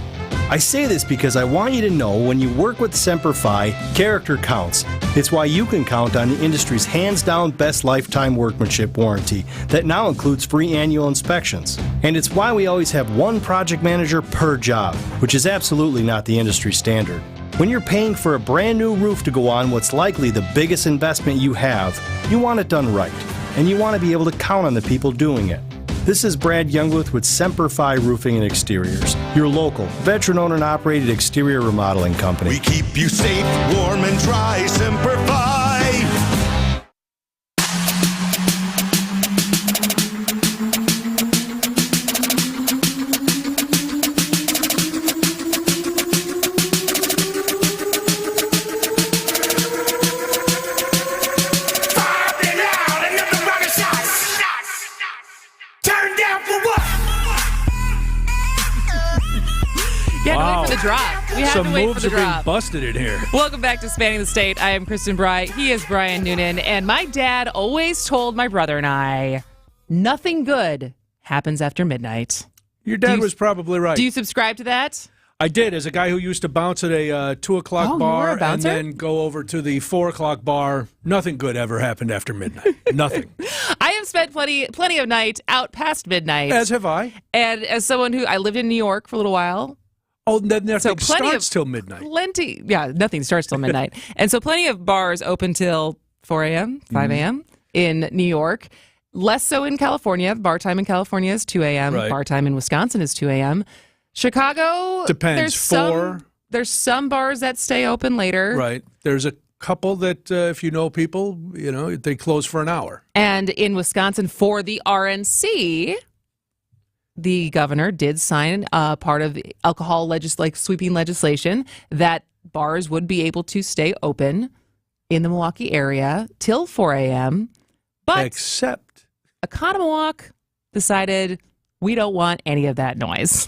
I say this because I want you to know when you work with Semper Fi, character counts. It's why you can count on the industry's hands-down best lifetime workmanship warranty that now includes free annual inspections. And it's why we always have one project manager per job, which is absolutely not the industry standard. When you're paying for a brand new roof to go on what's likely the biggest investment you have, you want it done right, and you want to be able to count on the people doing it. This is Brad Youngwith with Semper Fi Roofing and Exteriors, your local, veteran-owned and operated exterior remodeling company. We keep you safe, warm, and dry. Semper Fi. to wait for the drop. We have Some to wait moves for the are being drop. busted in here. Welcome back to Spanning the State. I am Kristen Bry. He is Brian Noonan. And my dad always told my brother and I, nothing good happens after midnight. Your dad was probably right. Do you subscribe to that? I did, as a guy who used to bounce at a 2 o'clock Oh, you were bar a and bouncer? then go over to the 4 o'clock bar. Nothing good ever happened after midnight. Nothing. I have spent plenty of night out past midnight. As have I. And as someone I lived in New York for a little while. Oh, then nothing plenty starts till midnight. Nothing starts till midnight. And so plenty of bars open till 4 a.m., 5 a.m. in New York. Less so in California. Bar time in California is 2 a.m. Right. Bar time in Wisconsin is 2 a.m. Chicago, Depends. There's some bars that stay open later. Right. There's a couple that, if you know people, they close for an hour. And in Wisconsin, for the RNC, the governor did sign part of the alcohol sweeping legislation that bars would be able to stay open in the Milwaukee area till 4 a.m. But except Oconomowoc decided we don't want any of that noise.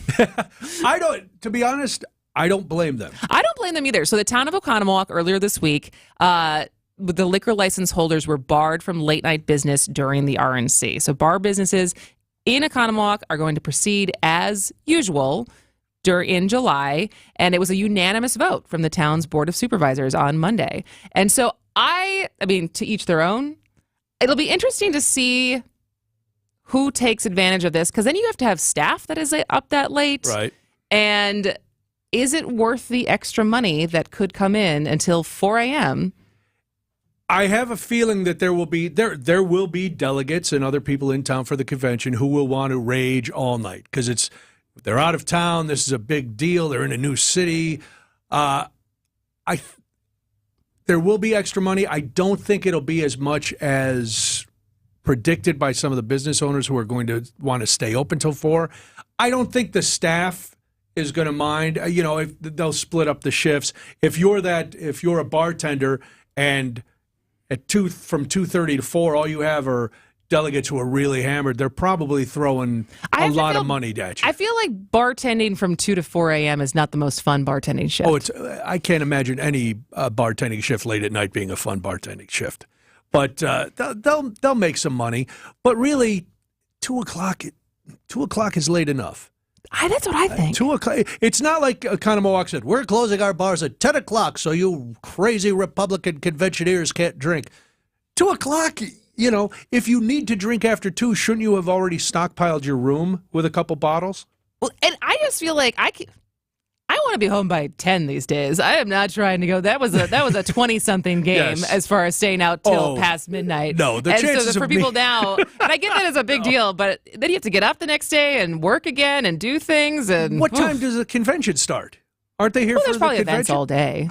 To be honest, I don't blame them. I don't blame them either. So the town of Oconomowoc earlier this week, the liquor license holders were barred from late night business during the RNC. So bar businesses in Oconomowoc are going to proceed as usual in July, and it was a unanimous vote from the town's Board of Supervisors on Monday. And so I mean, to each their own. It'll be interesting to see who takes advantage of this, because then you have to have staff that is up that late. Right. And is it worth the extra money that could come in until 4 a.m.? I have a feeling that there will be delegates and other people in town for the convention who will want to rage all night because they're out of town. This is a big deal. They're in a new city. There will be extra money. I don't think it'll be as much as predicted by some of the business owners who are going to want to stay open till 4. I don't think the staff is going to mind. If they'll split up the shifts. If you're a bartender and from 2:30 to 4, all you have are delegates who are really hammered, they're probably throwing a lot of money at you. I feel like bartending from 2 to 4 a.m. is not the most fun bartending shift. I can't imagine any bartending shift late at night being a fun bartending shift. But they'll make some money. But really, 2 o'clock is late enough. That's what I think. 2 o'clock. It's not like Oconomowoc said, we're closing our bars at 10 o'clock so you crazy Republican conventioneers can't drink. 2 o'clock, if you need to drink after 2, shouldn't you have already stockpiled your room with a couple bottles? Well, and I just feel like I want to be home by 10 these days. I am not trying to go. That was a 20-something game Yes. as far as staying out till past midnight. No, the chances for of people me- now, and I get that as a big deal, but then you have to get up the next day and work again and do things. And What time does the convention start? Aren't they here for there's the probably convention? events all day.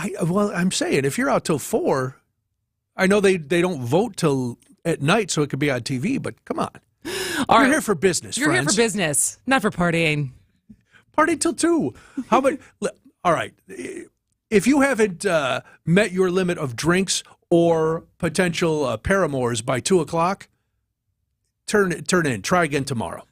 I'm saying, if you're out till 4, I know they don't vote till at night, so it could be on TV, but come on. You're here for business, You're friends. here for business, not for partying. Party till 2. How about... All right. If you haven't met your limit of drinks or potential paramours by 2 o'clock, turn in. Try again tomorrow.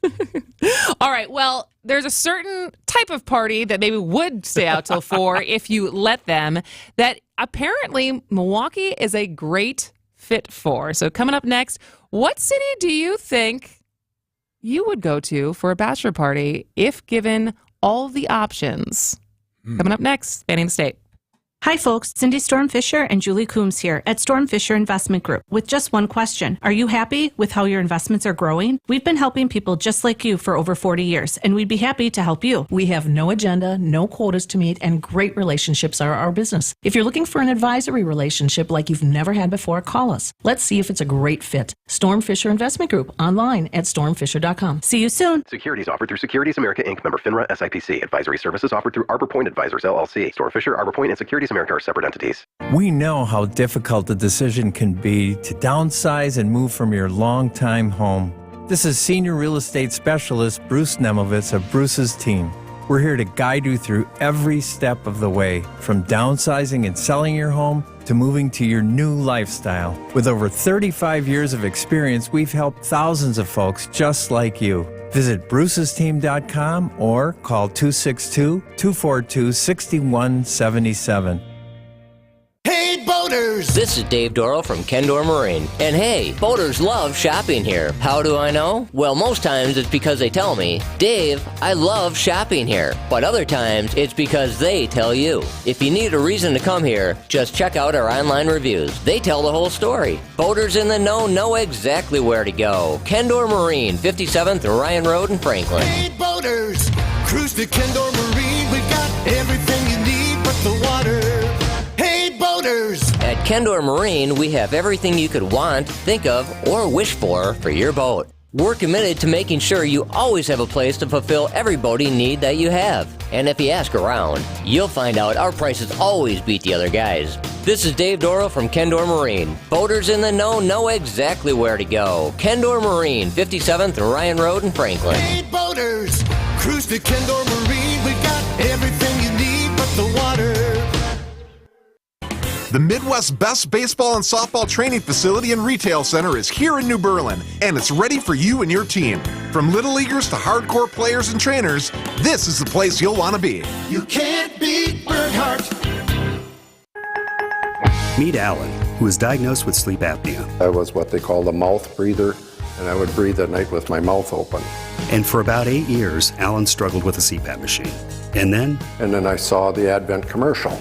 All right. Well, there's a certain type of party that maybe would stay out till 4 if you let them, that apparently Milwaukee is a great fit for. So coming up next, what city do you think you would go to for a bachelor party if given all the options? Coming up next, Spanning the State. Hi, folks. Cindy Storm Fisher and Julie Coombs here at Storm Fisher Investment Group with just one question. Are you happy with how your investments are growing? We've been helping people just like you for over 40 years, and we'd be happy to help you. We have no agenda, no quotas to meet, and great relationships are our business. If you're looking for an advisory relationship like you've never had before, call us. Let's see if it's a great fit. Storm Fisher Investment Group, online at stormfisher.com. See you soon. Securities offered through Securities America Inc., member FINRA SIPC. Advisory services offered through Arbor Point Advisors LLC. Storm Fisher, Arbor Point, and Securities America are separate entities. We know how difficult the decision can be to downsize and move from your longtime home. This is Senior Real Estate Specialist Bruce Nemovitz of Bruce's team. We're here to guide you through every step of the way, from downsizing and selling your home to moving to your new lifestyle. With over 35 years of experience, we've helped thousands of folks just like you. Visit brucesteam.com or call 262-242-6177. Hey, boaters! This is Dave Dorrell from Kendor Marine. And hey, boaters love shopping here. How do I know? Well, most times it's because they tell me, Dave, I love shopping here. But other times it's because they tell you. If you need a reason to come here, just check out our online reviews. They tell the whole story. Boaters in the know exactly where to go. Kendor Marine, 57th Ryan Road in Franklin. Hey, boaters! Cruise to Kendor Marine. We got everything you need but the water. Hey, boaters! At Kendor Marine, we have everything you could want, think of, or wish for your boat. We're committed to making sure you always have a place to fulfill every boating need that you have. And if you ask around, you'll find out our prices always beat the other guys. This is Dave Dorrell from Kendor Marine. Boaters in the know exactly where to go. Kendor Marine, 57th Ryan Road in Franklin. Hey, boaters! Cruise to Kendor Marine. We got everything you need but the water. The Midwest's best baseball and softball training facility and retail center is here in New Berlin, and it's ready for you and your team. From little leaguers to hardcore players and trainers, this is the place you'll want to be. You can't beat Bernhardt. Meet Alan, who was diagnosed with sleep apnea. I was what they call a mouth breather, and I would breathe at night with my mouth open. And for about 8 years, Alan struggled with a CPAP machine. And then I saw the Advent commercial,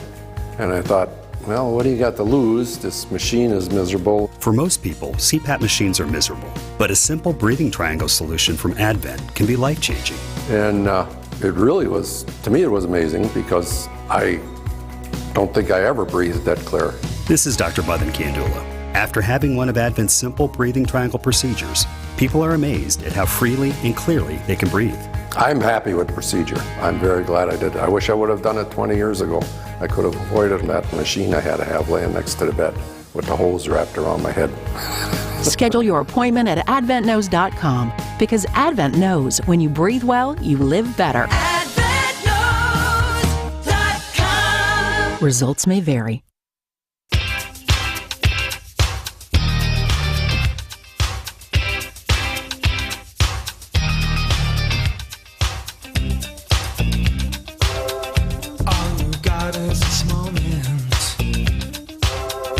and I thought, well, what do you got to lose? This machine is miserable. For most people, CPAP machines are miserable, but a simple breathing triangle solution from Advent can be life-changing. And it really was, to me, it was amazing because I don't think I ever breathed that clear. This is Dr. Buthan Kandula. After having one of Advent's simple breathing triangle procedures, people are amazed at how freely and clearly they can breathe. I'm happy with the procedure. I'm very glad I did. I wish I would have done it 20 years ago. I could have avoided that machine I had to have laying next to the bed with the hose wrapped around my head. Schedule your appointment at adventknows.com because Advent knows when you breathe well, you live better. AdventKnows.com. Results may vary.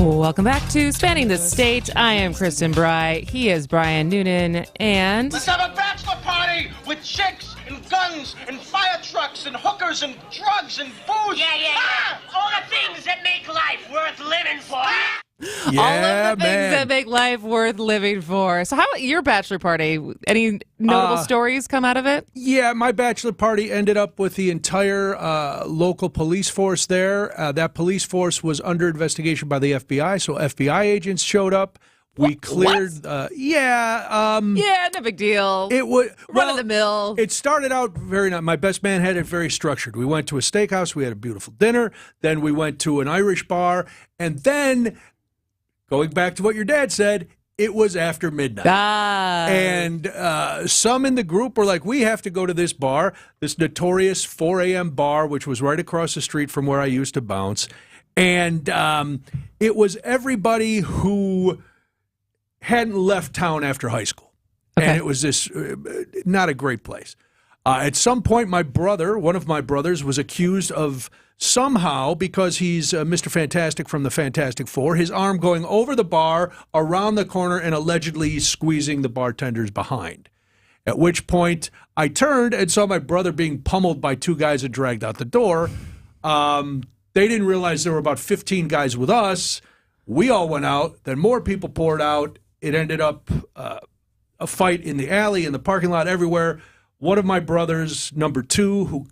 Welcome back to Spanning the State. I am Kristen Bry. He is Brian Noonan. And Let's have a bachelor party with chicks and guns and fire trucks and hookers and drugs and booze. Yeah. All the things that make life worth living for. all of the things that make life worth living for. So how about your bachelor party? Any notable stories come out of it? Yeah, my bachelor party ended up with the entire local police force there. That police force was under investigation by the FBI, so FBI agents showed up. We cleared, no big deal. It would run of the mill. It started out very nice. My best man had it very structured. We went to a steakhouse. We had a beautiful dinner. Then we went to an Irish bar, and then, going back to what your dad said, it was after midnight. And some in the group were like, we have to go to this bar, this notorious 4 a.m. bar, which was right across the street from where I used to bounce. And it was everybody who hadn't left town after high school. Okay. And it was this, not a great place. At some point, my brother, one of my brothers, was accused of somehow, because he's Mr. Fantastic from the Fantastic Four, his arm going over the bar, around the corner, and allegedly squeezing the bartenders behind. At which point, I turned and saw my brother being pummeled by 2 guys that dragged out the door. They didn't realize there were about 15 guys with us. We all went out. Then more people poured out. It ended up a fight in the alley, in the parking lot, everywhere. One of my brothers, number 2, who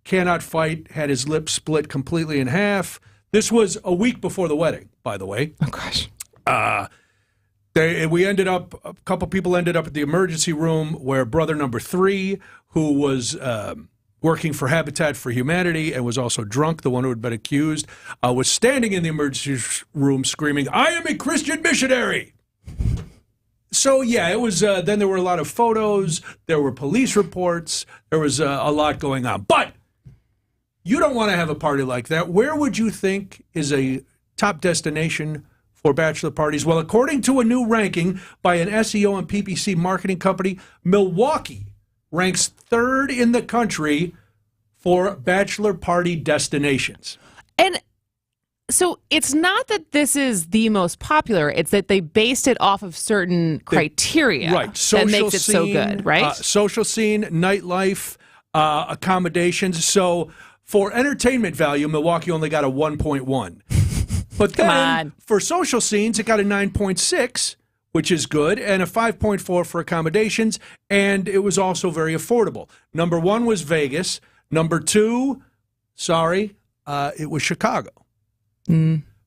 cannot fight, had his lip split completely in half. This was a week before the wedding, by the way. Oh, gosh. A couple people ended up at the emergency room where brother number 3, who was working for Habitat for Humanity and was also drunk, the one who had been accused, was standing in the emergency room screaming, "I am a Christian missionary!" So, yeah, it was. Then there were a lot of photos. There were police reports. There was a lot going on. But you don't want to have a party like that. Where would you think is a top destination for bachelor parties? Well, according to a new ranking by an SEO and PPC marketing company, Milwaukee ranks third in the country for bachelor party destinations. And so it's not that this is the most popular, it's that they based it off of certain criteria that makes it so good, right? Social scene, nightlife, accommodations. So for entertainment value, Milwaukee only got a 1.1. But then for social scenes, it got a 9.6, which is good, and a 5.4 for accommodations, and it was also very affordable. Number 1 was Vegas. Number 2, it was Chicago.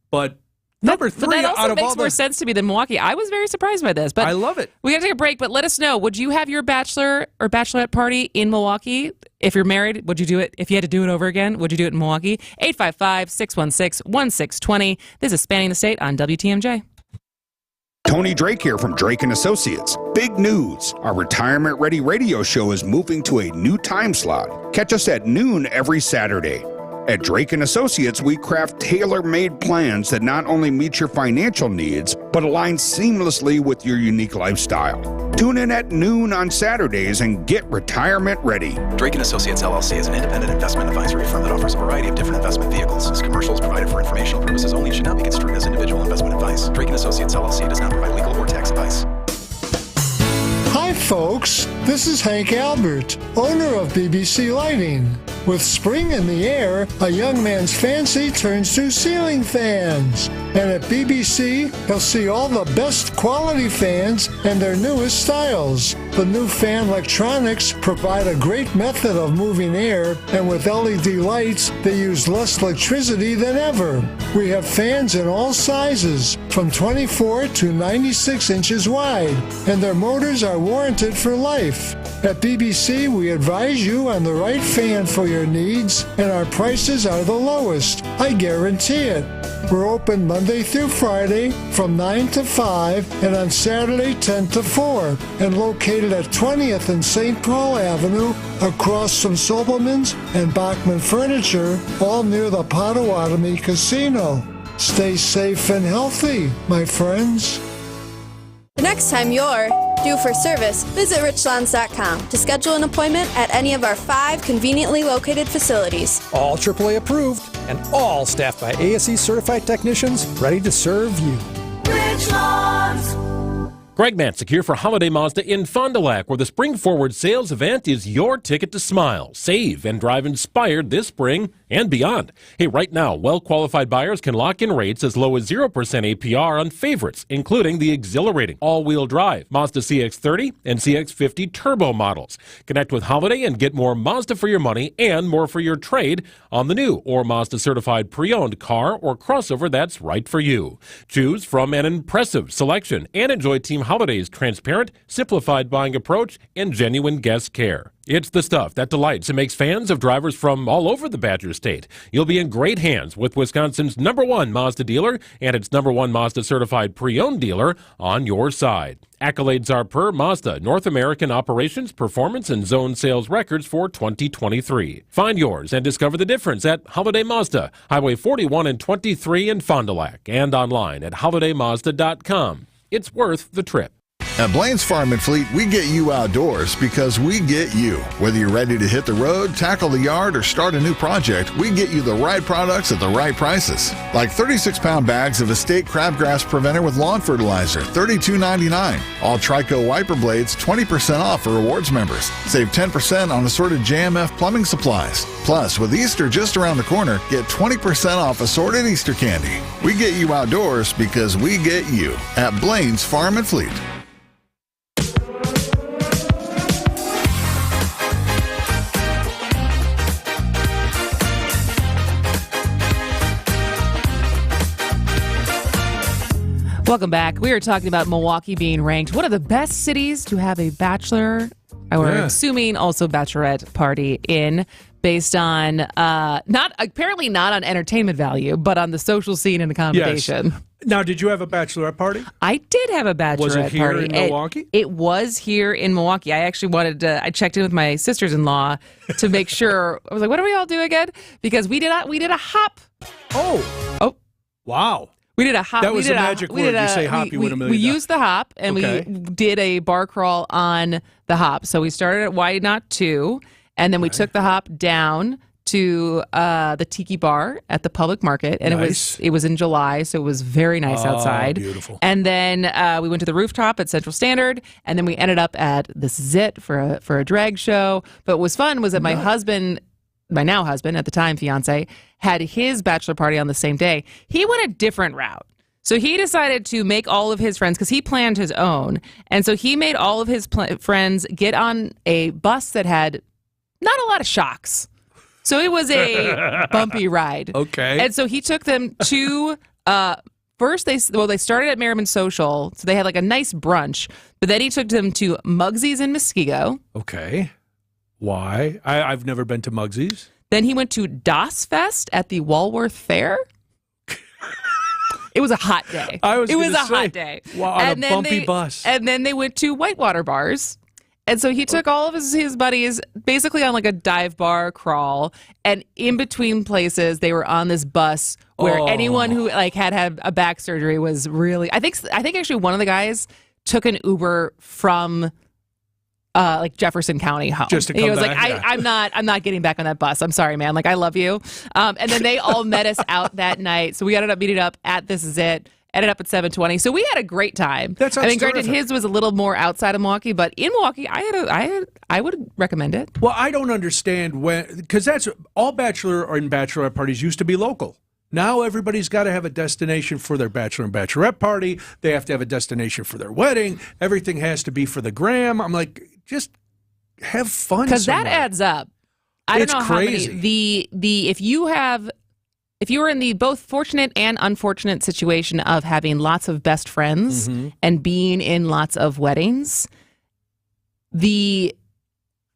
But number 3 that also out of makes all more sense to me than Milwaukee. I was very surprised by this, but I love it. We got to take a break, but let us know. Would you have your bachelor or bachelorette party in Milwaukee? If you're married, would you do it? If you had to do it over again, would you do it in Milwaukee? 855-616-1620. This is Spanning the State on WTMJ. Tony Drake here from Drake & Associates. Big news. Our Retirement Ready radio show is moving to a new time slot. Catch us at noon every Saturday. At Drake & Associates, we craft tailor-made plans that not only meet your financial needs, but align seamlessly with your unique lifestyle. Tune in at noon on Saturdays and get retirement ready. Drake & Associates, LLC is an independent investment advisory firm that offers a variety of different investment vehicles. This commercial is provided for informational purposes only and should not be construed as individual investment advice. Drake & Associates, LLC does not provide legal or tax advice. Hi, folks. This is Hank Albert, owner of BBC Lighting. With spring in the air, a young man's fancy turns to ceiling fans. And at BBC, he'll see all the best quality fans and their newest styles. The new fan electronics provide a great method of moving air, and with LED lights, they use less electricity than ever. We have fans in all sizes, from 24 to 96 inches wide, and their motors are warranted for life. At BBC, we advise you on the right fan for your needs, and our prices are the lowest. I guarantee it. We're open Monday through Friday from 9 to 5 and on Saturday 10 to 4 and located at 20th and St. Paul Avenue across from Sobelman's and Bachman Furniture, all near the Potawatomi Casino. Stay safe and healthy, my friends. The next time you're due for service, visit richlands.com to schedule an appointment at any of our 5 conveniently located facilities. All AAA approved and all staffed by ASE certified technicians ready to serve you. Richlands. Greg Matzik here for Holiday Mazda in Fond du Lac, where the Spring Forward sales event is your ticket to smile, save, and drive inspired this spring and beyond. Hey, right now, well-qualified buyers can lock in rates as low as 0% APR on favorites, including the exhilarating all-wheel drive Mazda CX-30 and CX-50 turbo models. Connect with Holiday and get more Mazda for your money and more for your trade on the new or Mazda-certified pre-owned car or crossover that's right for you. Choose from an impressive selection and enjoy Team Holiday's transparent, simplified buying approach and genuine guest care. It's the stuff that delights and makes fans of drivers from all over the Badger State. You'll be in great hands with Wisconsin's #1 Mazda dealer and its #1 Mazda certified pre-owned dealer on your side. Accolades are per Mazda North American Operations, Performance, and Zone Sales Records for 2023. Find yours and discover the difference at Holiday Mazda, Highway 41 and 23 in Fond du Lac, and online at holidaymazda.com. It's worth the trip. At Blaine's Farm and Fleet, we get you outdoors because we get you. Whether you're ready to hit the road, tackle the yard, or start a new project, we get you the right products at the right prices. Like 36-pound bags of Estate Crabgrass Preventer with lawn fertilizer, $32.99. All Trico wiper blades, 20% off for rewards members. Save 10% on assorted JMF plumbing supplies. Plus, with Easter just around the corner, get 20% off assorted Easter candy. We get you outdoors because we get you at Blaine's Farm and Fleet. Welcome back. We were talking about Milwaukee being ranked one of the best cities to have a bachelor, or assuming also bachelorette party in, based on apparently not on entertainment value, but on the social scene and accommodation. Yes. Now, did you have a bachelorette party? I did have a bachelorette party. Was it here in Milwaukee? It was here in Milwaukee. I actually I checked in with my sisters-in-law to make sure. I was like, what do we all do again? Because we did a hop. Oh. Wow. We did a hop. That was a magic word. You say hop, you win $1 million. We used the hop, and we did a bar crawl on the hop. So we started at Why Not 2, and then we took the hop down to the Tiki Bar at the public market, and it was in July, so it was very nice outside. Beautiful. And then we went to the rooftop at Central Standard, and then we ended up at This Is It for a drag show. But what was fun was that my husband, my now husband at the time, fiance, had his bachelor party on the same day. He went a different route. So he decided to make all of his friends, because he planned his own, and so he made all of his friends get on a bus that had not a lot of shocks. So it was a bumpy ride. Okay. And so he took them to, first they started at Merriman Social, so they had like a nice brunch, but then he took them to Muggsy's in Muskego. Okay. Why? I've never been to Muggsy's. Then he went to Das Fest at the Walworth Fair. It was a hot day. It was a hot day. Wow, on a bumpy bus. And then they went to Whitewater Bars. And so he took all of his buddies basically on like a dive bar crawl, and in between places they were on this bus where anyone who like had a back surgery was really, I think actually one of the guys took an Uber from like Jefferson County home. Just to come he was back, like, I'm not getting back on that bus. I'm sorry, man. Like, I love you. And then they all met us out that night. So we ended up meeting up at This Is It. Ended up at 7:20. So we had a great time. That sounds granted, terrific. his was a little more outside of Milwaukee, but in Milwaukee, I would recommend it. Well, I don't understand because that's all bachelor and bachelorette parties used to be local. Now everybody's got to have a destination for their bachelor and bachelorette party. They have to have a destination for their wedding. Everything has to be for the gram. I'm like, just have fun. Because that adds up. I don't know crazy. how many if you are in the both fortunate and unfortunate situation of having lots of best friends and being in lots of weddings, the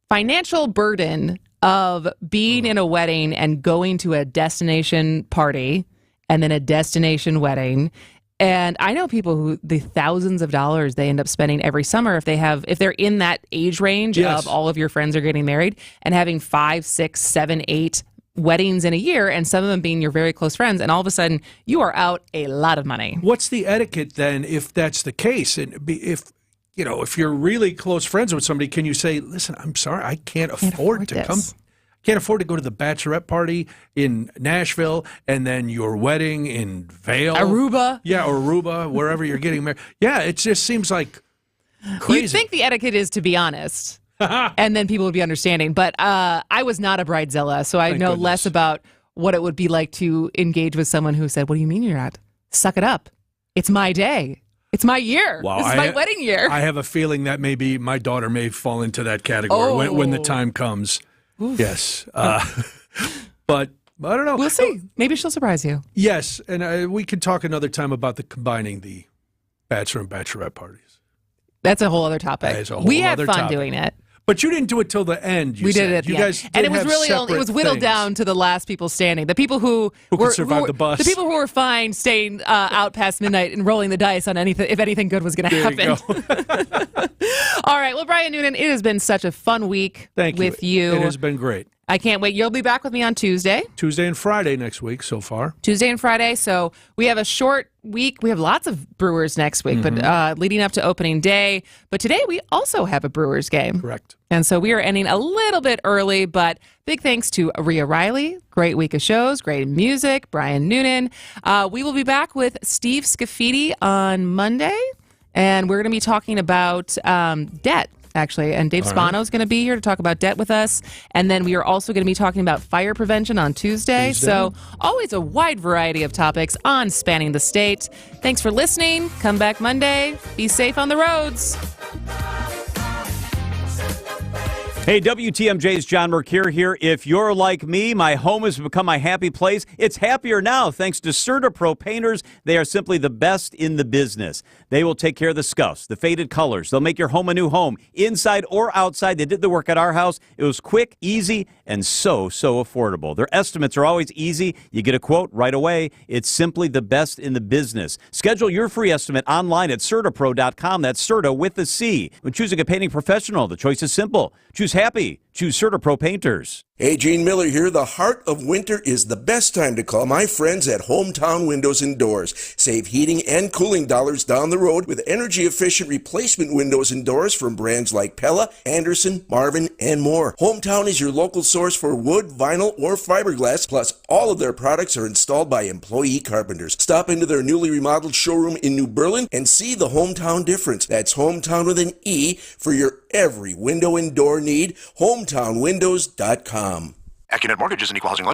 financial burden of being in a wedding and going to a destination party and then a destination wedding. And I know people who the thousands of dollars they end up spending every summer if they're in that age range of all of your friends are getting married and having 5, 6, 7, 8 weddings in a year, and some of them being your very close friends, and all of a sudden you are out a lot of money. What's the etiquette then if that's the case? And if you're really close friends with somebody, can you say, listen, I'm sorry, I can't afford to come. Can't afford to go to the bachelorette party in Nashville and then your wedding in Vail. Aruba. Yeah, or Aruba, wherever you're getting married. Yeah, it just seems like crazy. You'd think the etiquette is to be honest. And then people would be understanding. But I was not a bridezilla, so I know less about what it would be like to engage with someone who said, what do you mean you're not? Suck it up. It's my day. It's my year. Wow, this is my wedding year. I have a feeling that maybe my daughter may fall into that category when the time comes. Oof. Yes. But I don't know. We'll see. Maybe she'll surprise you. Yes, and we can talk another time about combining the bachelor and bachelorette parties. That's a whole other topic. That is a whole we had other fun topic. doing it. But you didn't do it till the end. We did it at you the guys end. And it was have really it was separate whittled things. down to the last people standing. The people who could survive the bus. The people who were fine staying out past midnight and rolling the dice on anything if anything good was going to happen. All right. Well, Brian Noonan, it has been such a fun week with you. It has been great. I can't wait. You'll be back with me on Tuesday. Tuesday and Friday next week so far. Tuesday and Friday. So we have a short week. We have lots of Brewers next week, but leading up to opening day. But today we also have a Brewers game. Correct. And so we are ending a little bit early, but big thanks to Rhea Riley. Great week of shows, great music, Brian Noonan. We will be back with Steve Scafidi on Monday, and we're going to be talking about debt. Actually, and Dave Spano is going to be here to talk about debt with us. And then we are also going to be talking about fire prevention on Tuesday. So always a wide variety of topics on Spanning the State. Thanks for listening. Come back Monday. Be safe on the roads. Hey, WTMJ's John Mercure here. If you're like me, my home has become my happy place. It's happier now thanks to CertaPro painters. They are simply the best in the business. They will take care of the scuffs, the faded colors. They'll make your home a new home, inside or outside. They did the work at our house. It was quick, easy, and so affordable. Their estimates are always easy. You get a quote right away. It's simply the best in the business. Schedule your free estimate online at CertaPro.com. That's Certa with a C. When choosing a painting professional, the choice is simple. Choose happy. Choose CertaPro painters. Hey, Gene Miller here. The heart of winter is the best time to call my friends at Hometown Windows and Doors. Save heating and cooling dollars down the road with energy-efficient replacement windows and doors from brands like Pella, Anderson, Marvin, and more. Hometown is your local source for wood, vinyl, or fiberglass, plus all of their products are installed by employee carpenters. Stop into their newly remodeled showroom in New Berlin and see the Hometown difference. That's Hometown with an E for your every window and door need. HometownWindows.com. AccuNet Mortgage is an equal housing lender.